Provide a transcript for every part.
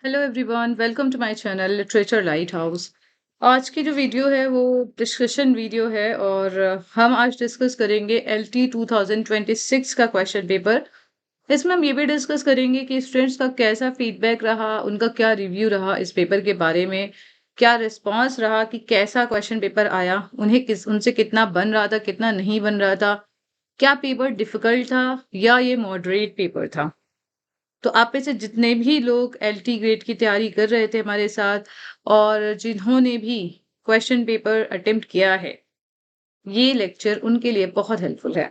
Hello everyone, welcome to my channel literature lighthouse. आज की जो वीडियो है वो डिस्कशन वीडियो है और हम आज डिस्कस करेंगे एलटी 2026 का क्वेश्चन पेपर। इसमें हम ये भी डिस्कस करेंगे कि स्टूडेंट्स का कैसा फीडबैक रहा, उनका क्या रिव्यू रहा इस पेपर के बारे में, क्या रिस्पांस रहा कि कैसा क्वेश्चन पेपर आया, उनसे कितना बन रहा था, कितना नहीं बन रहा था, क्या पेपर डिफिकल्ट था या ये मॉडरेट पेपर था। तो आप में से जितने भी लोग एलटी ग्रेड की तैयारी कर रहे थे हमारे साथ और जिन्होंने भी क्वेश्चन पेपर अटेम्प्ट किया है, ये लेक्चर उनके लिए बहुत हेल्पफुल है।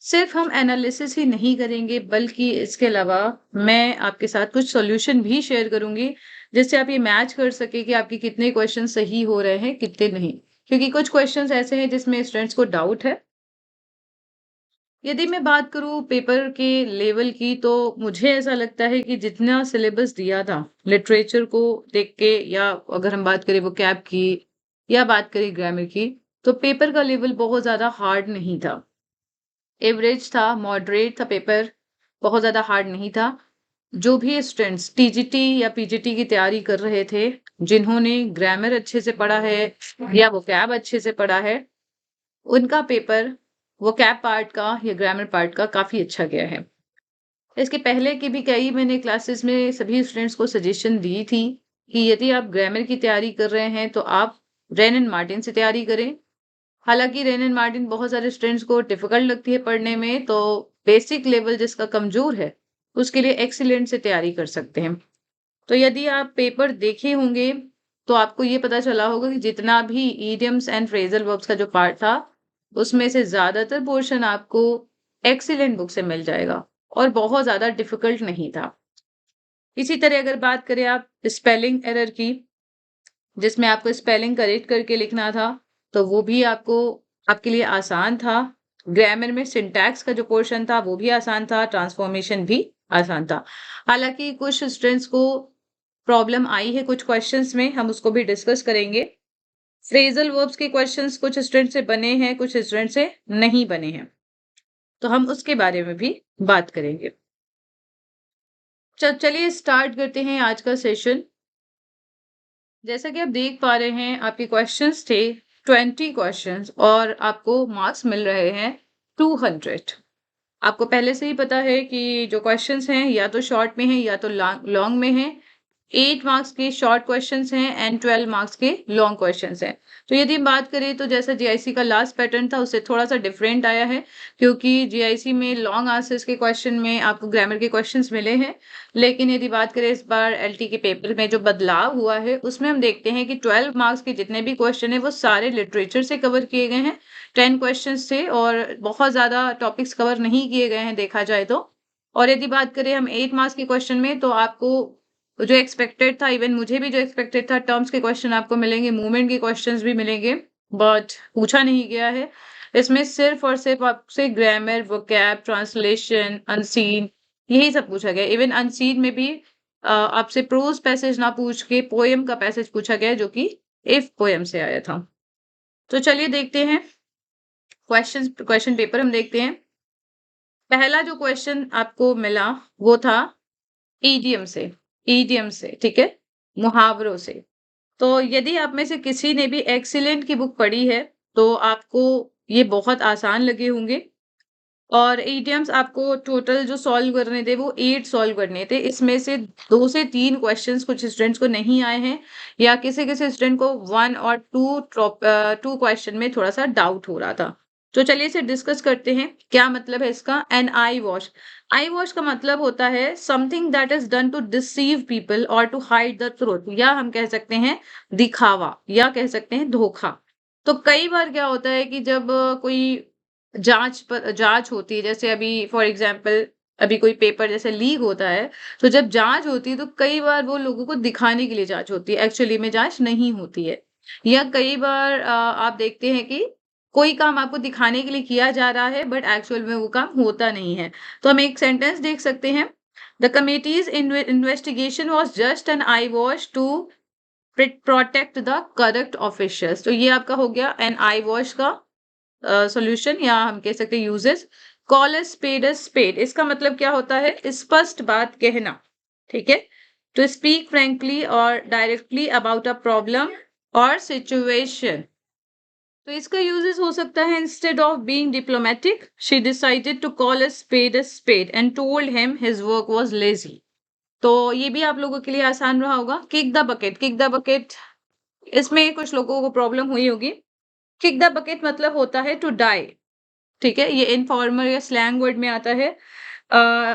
सिर्फ हम एनालिसिस ही नहीं करेंगे बल्कि इसके अलावा मैं आपके साथ कुछ सॉल्यूशन भी शेयर करूंगी, जिससे आप ये मैच कर सके कि आपके कितने क्वेश्चन सही हो रहे हैं, कितने नहीं। क्योंकि कुछ क्वेश्चंस ऐसे हैं जिसमें स्टूडेंट्स को डाउट है। यदि मैं बात करूँ पेपर के लेवल की, तो मुझे ऐसा लगता है कि जितना सिलेबस दिया था लिटरेचर को देख के, या अगर हम बात करें वोकैब की या बात करें ग्रामर की, तो पेपर का लेवल बहुत ज़्यादा हार्ड नहीं था। एवरेज था, मॉडरेट था पेपर, बहुत ज़्यादा हार्ड नहीं था। जो भी स्टूडेंट्स टीजीटी या पीजीटी की तैयारी कर रहे थे, जिन्होंने ग्रामर अच्छे से पढ़ा है या वोकैब अच्छे से पढ़ा है, उनका पेपर वोकैब पार्ट का या ग्रामर पार्ट का काफ़ी अच्छा गया है। इसके पहले की भी कई मैंने क्लासेस में सभी स्टूडेंट्स को सजेशन दी थी कि यदि आप ग्रामर की तैयारी कर रहे हैं तो आप रेन एंड मार्टिन से तैयारी करें। हालाँकि रेन एंड मार्टिन बहुत सारे स्टूडेंट्स को डिफ़िकल्ट लगती है पढ़ने में, तो बेसिक लेवल जिसका कमज़ोर है, उसके लिए एक्सीलेंट से तैयारी कर सकते हैं। तो यदि आप पेपर देखे होंगे, तो आपको ये पता चला होगा कि जितना भी इडियम्स एंड फ्रेज़ल वर्ब्स का जो पार्ट था, उसमें से ज़्यादातर पोर्शन आपको एक्सीलेंट बुक से मिल जाएगा और बहुत ज़्यादा डिफ़िकल्ट नहीं था। इसी तरह अगर बात करें आप स्पेलिंग एरर की, जिसमें आपको स्पेलिंग करेक्ट करके लिखना था, तो वो भी आपके लिए आसान था। ग्रामर में सिंटैक्स का जो पोर्शन था, वो भी आसान था, ट्रांसफॉर्मेशन भी आसान था। हालाँकि कुछ स्टूडेंट्स को प्रॉब्लम आई है कुछ क्वेश्चंस में, हम उसको भी डिस्कस करेंगे। फ्रेज़ल वर्ब्स के क्वेश्चंस कुछ स्टूडेंट से बने हैं, कुछ स्टूडेंट से नहीं बने हैं। तो हम उसके बारे में भी बात करेंगे। चलिए स्टार्ट करते हैं आज का सेशन। जैसा कि आप देख पा रहे हैं, आपके क्वेश्चंस थे 20 क्वेश्चंस और आपको मार्क्स मिल रहे हैं 200। आपको पहले से ही पता है कि जो क्वेश्चंस हैं या तो शॉर्ट में हैं या तो लॉन्ग में हैं। 8 मार्क्स के शॉर्ट क्वेश्चंस हैं एंड 12 मार्क्स के लॉन्ग क्वेश्चंस हैं। तो यदि हम बात करें तो जैसा जीआईसी का लास्ट पैटर्न था, उससे थोड़ा-सा डिफरेंट आया है, क्योंकि जीआईसी में लॉन्ग आंसर्स के क्वेश्चन में आपको ग्रामर के क्वेश्चंस मिले हैं। लेकिन यदि बात करें इस बार एलटी के पेपर में जो बदलाव हुआ है, उसमें हम देखते हैं कि 12 मार्क्स के जितने भी क्वेश्चन हैं, वो सारे लिटरेचर से कवर किए गए हैं। 10 क्वेश्चंस थे और बहुत ज़्यादा टॉपिक्स कवर नहीं किए गए हैं देखा जाए तो। और यदि बात करें हम 8 मार्क्स के क्वेश्चन में, तो आपको जो एक्सपेक्टेड था, इवन मुझे भी जो एक्सपेक्टेड था, टर्म्स के क्वेश्चन आपको मिलेंगे, मूवमेंट के क्वेश्चंस भी मिलेंगे, बट पूछा नहीं गया है। इसमें सिर्फ़ और सिर्फ़ आपसे ग्रामर, वोकैब, ट्रांसलेशन, अनसीन, यही सब पूछा गया है। इवन अनसीन में भी आपसे प्रोज़ पैसेज ना पूछ के पोएम का पैसेज पूछा गया है, जो कि इफ पोएम से आया था। तो चलिए देखते हैं, क्वेश्चन पेपर हम देखते हैं। पहला जो क्वेश्चन आपको मिला, वो था ईडीएम से, ठीक है? मुहावरों से। तो यदि आप में से किसी ने भी एक्सीलेंट की बुक पढ़ी है, तो आपको ये बहुत आसान लगे होंगे। और ईडीएम्स आपको टोटल जो सॉल्व करने थे, वो 8 सॉल्व करने थे। इसमें से 2 से 3 क्वेश्चंस कुछ स्टूडेंट्स को नहीं आए हैं, या किसी-किसी स्टूडेंट को 1 और 2 क्वेश्चन में थोड़ा-सा डाउट हो रहा था। तो चलिए इसे डिस्कस करते हैं। क्या मतलब है इसका? An eyewash. Eyewash का मतलब होता है something that is done to deceive people और टू हाइड द ट्रुथ, या हम कह सकते हैं दिखावा, या कह सकते हैं धोखा। तो कई बार क्या होता है कि जब कोई जाँच होती है, जैसे अभी फॉर एग्ज़ाम्पल अभी कोई पेपर जैसे लीक होता है, तो जब जाँच होती है तो कई बार वो लोगों को दिखाने के लिए जाँच होती है, एक्चुअली में जाँच नहीं होती है। या कई बार आप देखते हैं कि कोई काम आपको दिखाने के लिए किया जा रहा है, बट एक्चुअल में वो काम होता नहीं है। तो हम एक सेंटेंस देख सकते हैं, the committee's investigation was just an eyewash to protect the corrupt officials. तो ये आपका हो गया एन आई वॉश का सॉल्यूशन, या हम कह सकते हैं यूजेस। कॉल अ स्पेड, इसका मतलब क्या होता है? स्पष्ट बात कहना। ठीक है, टू स्पीक फ्रेंकली और डायरेक्टली अबाउट अ प्रॉब्लम और सिचुएशन। तो इसका यूजेस हो सकता है, instead of being diplomatic she decided to call a spade and told him his work was lazy. तो ये भी आप लोगों के लिए आसान रहा होगा। Kick the bucket, kick the bucket, इसमें कुछ लोगों को प्रॉब्लम हुई होगी। किक द बकेट मतलब होता है टू डाई, ठीक है, ये इनफॉर्मल या स्लैंग वर्ड में आता है।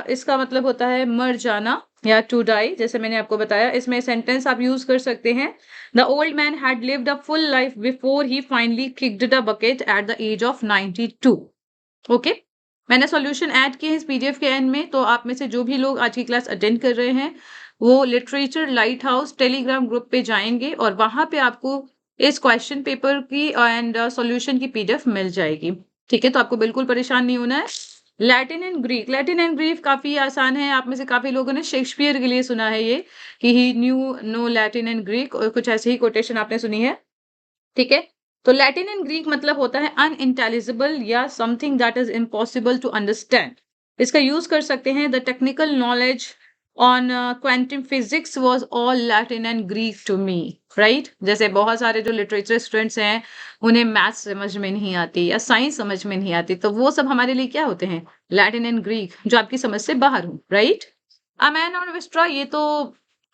इसका मतलब होता है मर जाना या टू डाई, जैसे मैंने आपको बताया। इसमें सेंटेंस आप यूज कर सकते हैं, the old man had lived a full life before he finally kicked the bucket at the age of 92। Okay, मैंने सॉल्यूशन ऐड किए हैं इस पीडीएफ के एंड में, तो आप में से जो भी लोग आज की क्लास अटेंड कर रहे हैं वो literature light house Telegram group पे जाएंगे और वहां पे आपको इस क्वेश्चन पेपर की एंड सॉल्यूशन की पीडीएफ मिल जाएगी। ठीक है, तो आपको बिल्कुल परेशान नहीं होना है। Latin and Greek, Latin and Greek काफी आसान है। आप में से काफी लोगों ने शेक्सपियर के लिए सुना है ये, कि he knew no Latin and Greek, और कुछ ऐसे ही कोटेशन आपने सुनी है। ठीक है, तो लैटिन एंड ग्रीक मतलब होता है अनइंटेलिजिबल या something that is impossible to understand. इसका यूज कर सकते हैं, the technical knowledge on quantum physics was all Latin and Greek to me, right. जैसे बहुत सारे जो लिटरेचर स्टूडेंट्स हैं उन्हें मैथ्स समझ में नहीं आती या साइंस समझ में नहीं आती, तो वो सब हमारे लिए क्या होते हैं, लैटिन एंड ग्रीक, जो आपकी समझ से बाहर हो, राइट। अ मैन ऑन विस्ट्रा, ये तो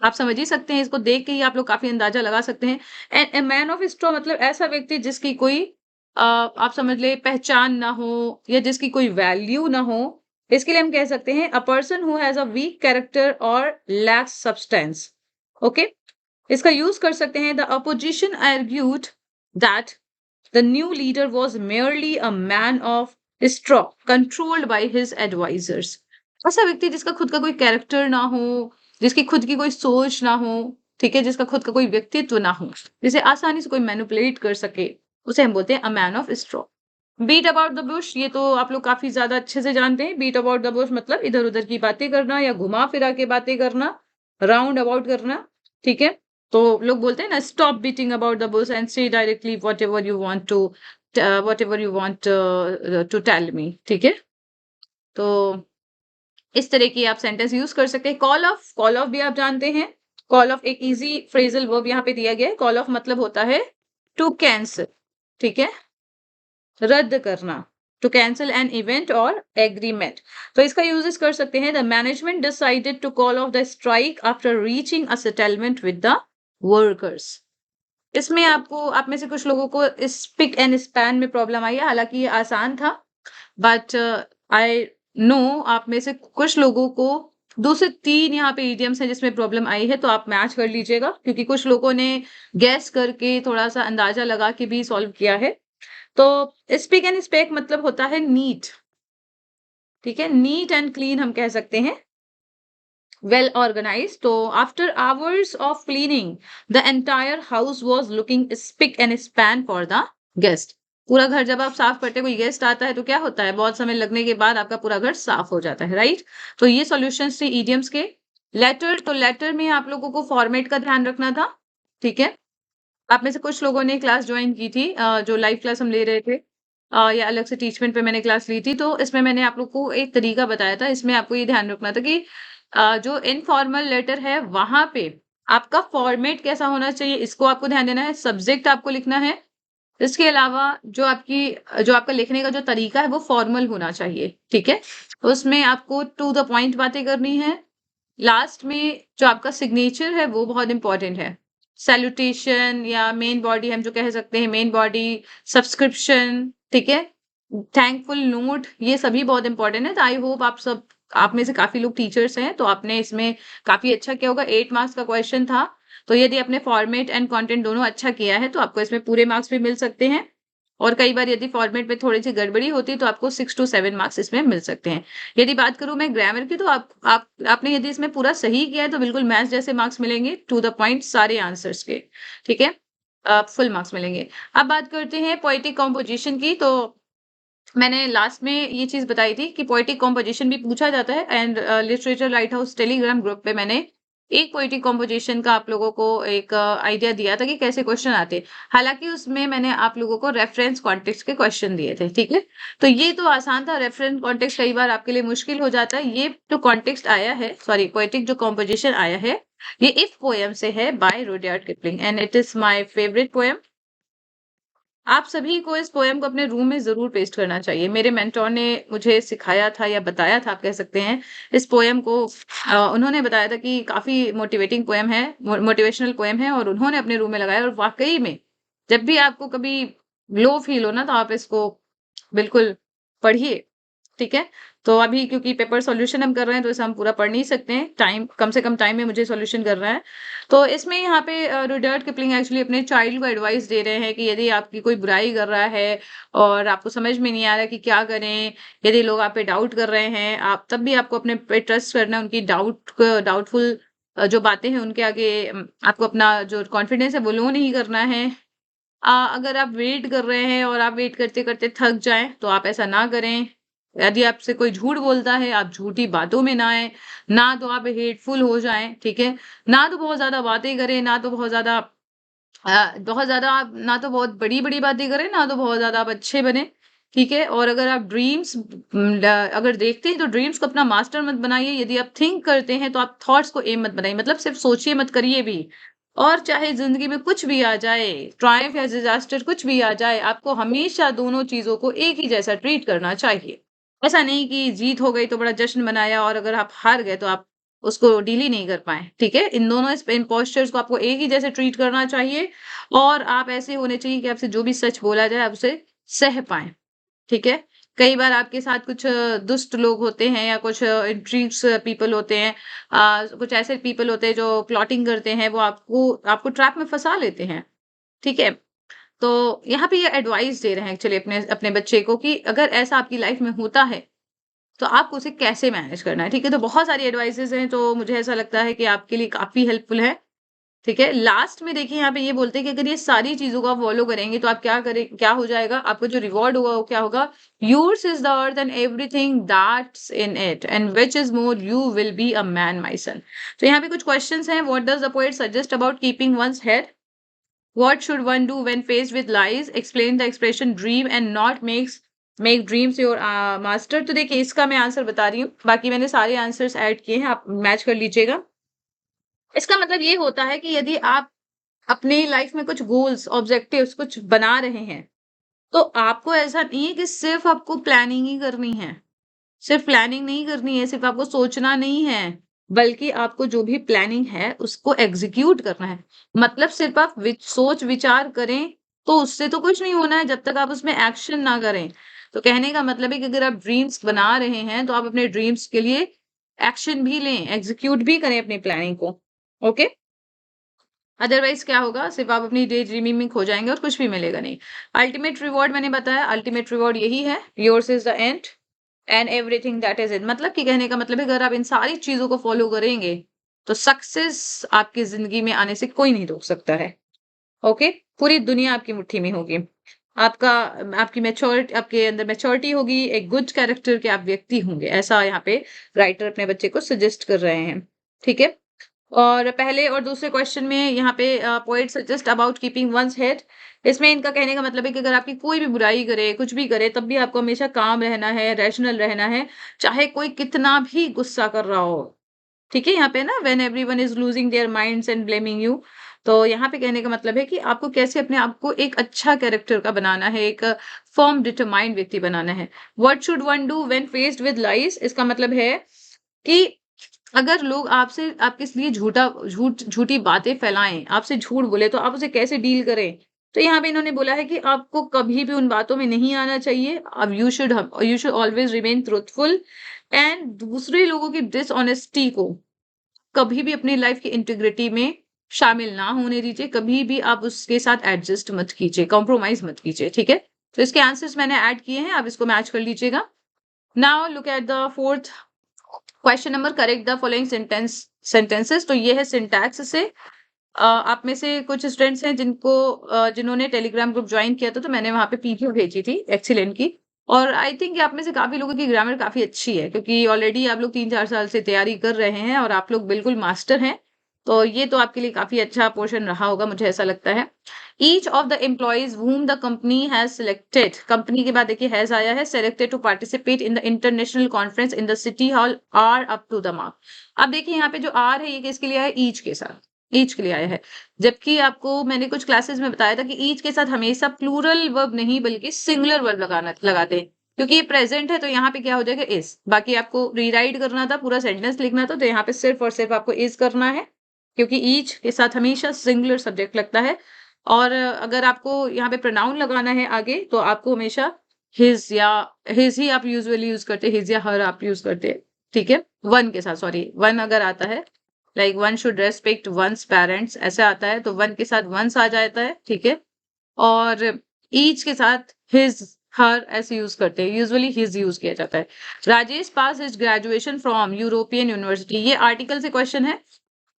आप समझ ही सकते हैं, इसको देख के ही आप लोग काफी अंदाजा लगा सकते हैं। And a man of straw मतलब ऐसा व्यक्ति जिसकी कोई आप समझ ले पहचान ना हो या जिसकी कोई वैल्यू ना हो। इसके लिए हम कह सकते हैं a person who has a weak character और लैक्स सब्सटेंस। ओके, इसका यूज कर सकते हैं, the opposition argued that the new leader was merely a man of straw controlled by his advisers. ऐसा व्यक्ति जिसका खुद का कोई कैरेक्टर ना हो, जिसकी खुद की कोई सोच ना हो, ठीक है, जिसका खुद का कोई व्यक्तित्व ना हो, जिसे आसानी से कोई मैनिपुलेट कर सके, उसे हम बोलते हैं a man of straw. Beat about the bush, ये तो आप लोग काफी ज्यादा अच्छे से जानते हैं। बीट अबाउट द बुश मतलब इधर उधर की बातें करना या घुमा फिरा के बातें करना, राउंड अबाउट करना। ठीक है, तो लोग बोलते हैं ना, stop beating about the bush and say directly whatever you want to tell me. ठीक है, तो इस तरह की आप सेंटेंस यूज कर सकते हैं। कॉल ऑफ, कॉल ऑफ भी आप जानते हैं। कॉल ऑफ एक इजी फ्रेजल वर्ब यहाँ पे दिया गया है। कॉल ऑफ मतलब होता है टू कैंसल, ठीक है, रद्द करना, टू कैंसल एन इवेंट और एग्रीमेंट। तो इसका यूजेस कर सकते हैं, the management decided to call off the strike after reaching a settlement with the workers. इसमें आपको, आप में से कुछ लोगों को स्पिक एंड स्पैन में प्रॉब्लम आई है, हालांकि ये आसान था, बट आई नो आप में से कुछ लोगों को 2 से 3 यहाँ पे इडियम्स हैं जिसमें प्रॉब्लम आई है, तो आप मैच कर लीजिएगा, क्योंकि कुछ लोगों ने गैस करके थोड़ा-सा अंदाजा लगा के भी सॉल्व किया है। तो स्पिक एंड स्पेक मतलब होता है नीट, ठीक है? नीट एंड क्लीन हम कह सकते हैं, वेल ऑर्गेनाइज्ड। तो after hours of cleaning the entire house was looking speak and span for the guest. पूरा घर जब आप साफ करते हैं, कोई गेस्ट आता है तो क्या होता है, बहुत समय लगने के बाद आपका पूरा घर साफ हो जाता है, राइट। तो ये सॉल्यूशंस थे इडियम्स के। लेटर, तो लेटर में आप लोगों को फॉर्मेट का ध्यान रखना था, ठीक है। आप में से कुछ लोगों ने क्लास ज्वाइन की थी, जो लाइव क्लास हम ले रहे थे, या अलग से टीचमेंट पे मैंने क्लास ली थी, तो इसमें मैंने आप लोग को एक तरीका बताया था। इसमें आपको ये ध्यान रखना था कि जो इनफॉर्मल लेटर है वहां पे आपका फॉर्मेट कैसा होना चाहिए, इसको आपको ध्यान देना है। सब्जेक्ट आपको लिखना है, इसके अलावा जो आपका लिखने का जो तरीका है वो फॉर्मल होना चाहिए, ठीक है। उसमें आपको टू द पॉइंट बातें करनी है। लास्ट में जो आपका सिग्नेचर है वो बहुत इंपॉर्टेंट है। सैल्यूटेशन या मेन बॉडी हम जो कह सकते हैं, मेन बॉडी, सब्सक्रिप्शन, ठीक है, थैंकफुल नोट, ये सभी बहुत इंपॉर्टेंट है। तो आई होप आप में से काफी लोग टीचर्स हैं, तो आपने इसमें काफी अच्छा किया होगा। 8 मार्क्स का क्वेश्चन था, तो यदि आपने फॉर्मेट एंड कंटेंट दोनों अच्छा किया है तो आपको इसमें पूरे मार्क्स भी मिल सकते हैं। और कई बार यदि फॉर्मेट में थोड़ी सी गड़बड़ी होती है तो आपको 6 to 7 मार्क्स इसमें मिल सकते हैं। यदि बात करूं मैं ग्रामर की, तो आपने यदि इसमें पूरा सही किया है तो बिल्कुल मैथ्स जैसे मार्क्स मिलेंगे, टू द पॉइंट सारे आंसर्स के, ठीक है, फुल मार्क्स मिलेंगे। अब बात करते हैं पोएटिक कॉम्पोजिशन की। तो मैंने लास्ट में ये चीज बताई थी कि पोएटिक कॉम्पोजिशन भी पूछा जाता है, and literature light house Telegram group पे मैंने एक पोएटिक कॉम्पोजिशन का आप लोगों को एक आइडिया दिया था कि कैसे क्वेश्चन आते हैं। हालाँकि उसमें मैंने आप लोगों को रेफरेंस कॉन्टेक्स्ट के क्वेश्चन दिए थे, ठीक है? तो ये तो आसान था, रेफरेंस कॉन्टेक्स्ट कई बार आपके लिए मुश्किल हो जाता है। ये जो कॉन्टेक्स्ट आया है, सॉरी पोएटिक जो कॉम्पोजिशन आया है, ये इफ पोएम से है by Rudyard Kipling and it is my favourite poem. आप सभी को इस पोएम को अपने रूम में ज़रूर पेस्ट करना चाहिए। मेरे मेंटर ने मुझे सिखाया था या बताया था आप कह सकते हैं, इस पोएम को उन्होंने बताया था कि काफ़ी मोटिवेटिंग पोएम है, मोटिवेशनल पोएम है और उन्होंने अपने रूम में लगाया और वाक़ई में जब भी आपको कभी लो फ़ील हो ना, तो आप इसको बिल्कुल पढ़िए। ठीक है? तो अभी क्योंकि पेपर सॉल्यूशन हम कर रहे हैं, तो इसे हम पूरा पढ़ नहीं सकते हैं। टाइम कम से कम टाइम में मुझे सॉल्यूशन करना है। तो इसमें यहाँ पे रुडयार्ड किपलिंग एक्चुअली अपने चाइल्ड को एडवाइस दे रहे हैं कि यदि आपकी कोई बुराई कर रहा है और आपको समझ में नहीं आ रहा कि क्या करें, यदि लोग आप पे डाउट कर रहे हैं, आप तब भी आपको अपने पे ट्रस्ट करना है, उनकी डाउटफुल जो बातें हैं उनके आगे आपको अपना जो कॉन्फिडेंस है वो लो नहीं करना है। अगर आप वेट कर रहे हैं और आप वेट करते-करते थक जाएँ, तो आप ऐसा ना करें। यदि आपसे कोई झूठ बोलता है, आप झूठी बातों में ना आएँ, ना तो आप हेटफुल हो जाएँ, ठीक है? ना तो बहुत ज़्यादा बातें करें, ना तो बहुत ज़्यादा आप ना तो बहुत बड़ी-बड़ी बातें करें, ना तो बहुत ज़्यादा आप अच्छे बने, ठीक है? और अगर आप ड्रीम्स अगर देखते हैं तो ड्रीम्स को अपना मास्टर मत बनाइए, यदि आप थिंक करते हैं तो आप थॉट्स को एम मत बनाइए, मतलब सिर्फ़ सोचिए मत करिए भी। और चाहे ज़िंदगी में कुछ भी आ जाए, ट्रायम्फ या डिज़ास्टर कुछ भी आ जाए, आपको हमेशा दोनों चीज़ों को एक ही जैसा ट्रीट करना चाहिए। ऐसा नहीं कि जीत हो गई तो बड़ा जश्न मनाया और अगर आप हार गए तो आप उसको डील ही नहीं कर पाए, ठीक है? इन दोनों इम्पोस्टर्स को आपको एक ही जैसे ट्रीट करना चाहिए और आप ऐसे होने चाहिए कि आपसे जो भी सच बोला जाए आप उसे सह पाएँ, ठीक है? कई बार आपके साथ कुछ दुष्ट लोग होते हैं या कुछ इंट्रिग्स पीपल होते हैं, कुछ ऐसे पीपल होते हैं जो प्लॉटिंग करते हैं, वो आपको आपको ट्रैप में फँसा लेते हैं, ठीक है? तो यहाँ पे ये एडवाइस दे रहे हैं एक्चुअली अपने अपने बच्चे को कि अगर ऐसा आपकी लाइफ में होता है, तो आपको उसे कैसे मैनेज करना है, ठीक है? तो बहुत सारी एडवाइसेज़ हैं, तो मुझे ऐसा लगता है कि आपके लिए काफ़ी हेल्पफुल है। ठीक है? लास्ट में देखिए यहाँ पे ये बोलते हैं कि अगर ये सारी चीज़ों को आप फ़ॉलो करेंगे तो आप क्या हो जाएगा? आपका जो रिवॉर्ड होगा वो क्या होगा? Yours is the earth and everything that's in it and which is more you will be a man my son. तो यहाँ पे कुछ क्वेश्चन्स हैं। What does the poet suggest about keeping one's head? What should one do when faced with lies? Explain the expression dream and not make dreams your master. तो देखिए इसका मैं answer बता रही हूँ। बाकी मैंने सारे आंसर्स ऐड किए हैं, आप मैच कर लीजिएगा। इसका मतलब ये होता है कि यदि आप अपनी लाइफ में कुछ गोल्स, ऑब्जेक्टिव्स कुछ बना रहे हैं, तो आपको ऐसा नहीं है कि सिर्फ़ आपको प्लानिंग ही करनी है। सिर्फ़ प्लानिंग नहीं करनी है, सिर्फ़ आपको सोचना नहीं है, बल्कि आपको जो भी प्लानिंग है, उसको एग्ज़ीक्यूट करना है। मतलब सिर्फ़ आप सोच-विचार करें, तो उससे तो कुछ नहीं होना है जब तक आप उसमें एक्शन ना करें। तो कहने का मतलब है कि अगर आप ड्रीम्स बना रहे हैं, तो आप अपने ड्रीम्स के लिए एक्शन भी लें, एग्ज़ीक्यूट भी करें अपनी प्लानिंग को। ओके? अदरवाइज़ क्या होगा, सिर्फ़ आप अपनी डे ड्रीमिंग में खो जाएँगे और कुछ भी मिलेगा नहीं। अल्टीमेट रिवॉर्ड मैंने बताया, अल्टीमेट रिवॉर्ड यही है, yours is the end and everything that is it. मतलब कि कहने का मतलब है अगर आप इन सारी चीज़ों को फ़ॉलो करेंगे, तो सक्सेस आपकी ज़िंदगी में आने से कोई नहीं रोक सकता है। ओके? पूरी दुनिया आपकी मुट्ठी में होगी। आपका आपके अंदर मैच्योरिटी होगी, एक गुड कैरेक्टर के आप व्यक्ति होंगे। ऐसा यहाँ पे राइटर अपने बच्चे को सजेस्ट कर रहे हैं। ठीक है? और पहले और दूसरे क्वेश्चन में यहाँ पे poet suggest about keeping one's head. इसमें इनका कहने का मतलब है कि अगर आपकी कोई भी बुराई करे, कुछ भी करे, तब भी आपको हमेशा काम रहना है, रैशनल रहना है, चाहे कोई कितना भी गुस्सा कर रहा हो। ठीक है? यहाँ पे ना when everyone is losing their minds and blaming you. तो यहाँ पे कहने का मतलब है कि आपको कैसे अपने आप को एक अच्छा कैरेक्टर का बनाना है, एक फर्म डिटरमाइंड व्यक्ति बनाना है। What should one do when faced with lies? इसका मतलब है कि अगर लोग आपसे आपके लिए झूठी बातें फैलाएँ, आपसे झूठ बोले तो आप उसे कैसे डील करें? तो यहाँ पे इन्होंने बोला है कि आपको कभी भी उन बातों में नहीं आना चाहिए। अब you should always remain truthful and दूसरे लोगों की डिसऑनेस्टी को कभी भी अपनी लाइफ़ की इंटीग्रिटी में शामिल ना होने दीजिए। कभी भी आप उसके साथ एडजस्ट मत कीजिए, कॉम्प्रोमाइज़ मत कीजिए, ठीक है? तो इसके आंसर्स मैंने ऐड किए हैं, आप इसको मैच कर लीजिएगा। Now look at the 4th question number correct the following sentences. तो ये है सिंटैक्स से। आप में से कुछ स्टूडेंट्स हैं जिन्होंने टेलीग्राम ग्रुप जॉइन किया था, तो मैंने वहाँ पे पीडीएफ भेजी थी एक्सीलेंट की। और आई थिंक आप में से काफ़ी लोगों की ग्रामर काफ़ी अच्छी है क्योंकि ऑलरेडी आप लोग 3-4 साल से तैयारी कर रहे हैं और आप लोग बिल्कुल मास्टर हैं। तो ये तो आपके लिए काफ़ी अच्छा पोर्शन रहा होगा, मुझे ऐसा लगता है। Each of the employees whom the company has selected, company के बाद देखिए हैज़ आया है, selected to participate in the international conference in the city hall are up to the mark. अब देखिए यहाँ पे जो आर है ये किसके लिए आया है? ईच के साथ, ईच के लिए आया है। जबकि आपको मैंने कुछ क्लासेस में बताया था कि ईच के साथ हमेशा प्लूरल वर्ब नहीं बल्कि सिंगुलर वर्ब लगाते हैं। क्योंकि ये प्रेजेंट है तो यहाँ पे क्या हो जाएगा? इज। बाकी आपको रीराइट करना था, पूरा सेंटेंस लिखना था, तो यहाँ पे सिर्फ और सिर्फ आपको इज करना है, क्योंकि ईच के साथ हमेशा सिंगुलर सब्जेक्ट लगता है। और अगर आपको यहाँ पे प्रोनाउन लगाना है आगे, तो आपको हमेशा हिज या हिज ही आप यूजुअली यूज करते हैं, हिज या हर आप यूज करते हैं, ठीक है। वन के साथ, सॉरी वन अगर आता है, like one should respect one's parents, ऐसे आता है तो वन के साथ वंस आ जाता है, ठीक है। और ईच के साथ हिज हर ऐसे यूज करते हैं, यूजुअली हिज यूज किया जाता है। Rajesh pass his graduation from European university, ये आर्टिकल से क्वेश्चन है,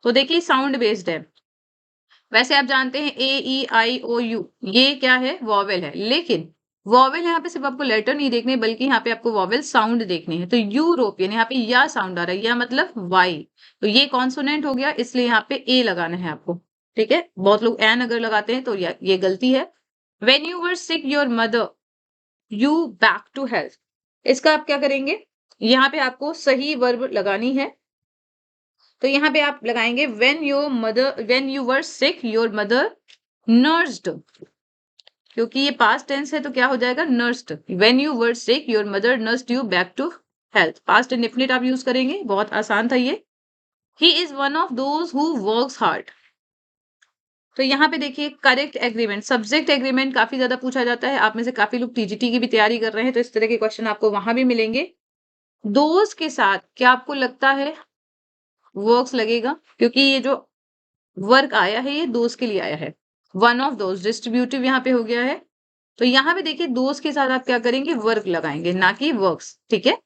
तो देखिए साउंड बेस्ड है। वैसे आप जानते हैं ए ई आई ओ यू ये क्या है? वॉवेल है, लेकिन वॉवेल यहाँ पे सिर्फ आपको लेटर नहीं देखने बल्कि यहाँ पे आपको वॉवेल साउंड देखने हैं। तो यूरोपियन यहाँ पे या साउंड आ रहा है, या मतलब वाई, तो ये कॉन्सोनेंट हो गया, इसलिए यहाँ पे ए लगाना है आपको, ठीक है। बहुत लोग एन अगर लगाते हैं तो ये गलती है। When you were sick your mother you back to health, इसका आप क्या करेंगे? यहाँ पे आपको सही वर्ब लगानी है, तो यहाँ पे आप लगाएंगे when you were sick your mother nursed, क्योंकि ये पास्ट टेंस है तो क्या हो जाएगा? Nursed. When you were sick your mother nursed you back to health, past indefinite आप यूज करेंगे। बहुत आसान था ये। He is one of those who works hard, तो यहाँ पे देखिए करेक्ट एग्रीमेंट, सब्जेक्ट एग्रीमेंट काफी ज्यादा पूछा जाता है। आप में से काफी लोग टीजीटी की भी तैयारी कर रहे हैं, तो इस तरह के क्वेश्चन आपको वहां भी मिलेंगे। दोज के साथ क्या आपको लगता है वर्क्स लगेगा? क्योंकि ये जो वर्क आया है ये दोस्त के लिए आया है, वन ऑफ दोस्त डिस्ट्रीब्यूटिव यहाँ पे हो गया है। तो यहाँ पे देखिए दोस्त के साथ आप क्या करेंगे? वर्क लगाएंगे, ना कि वर्क्स, ठीक है।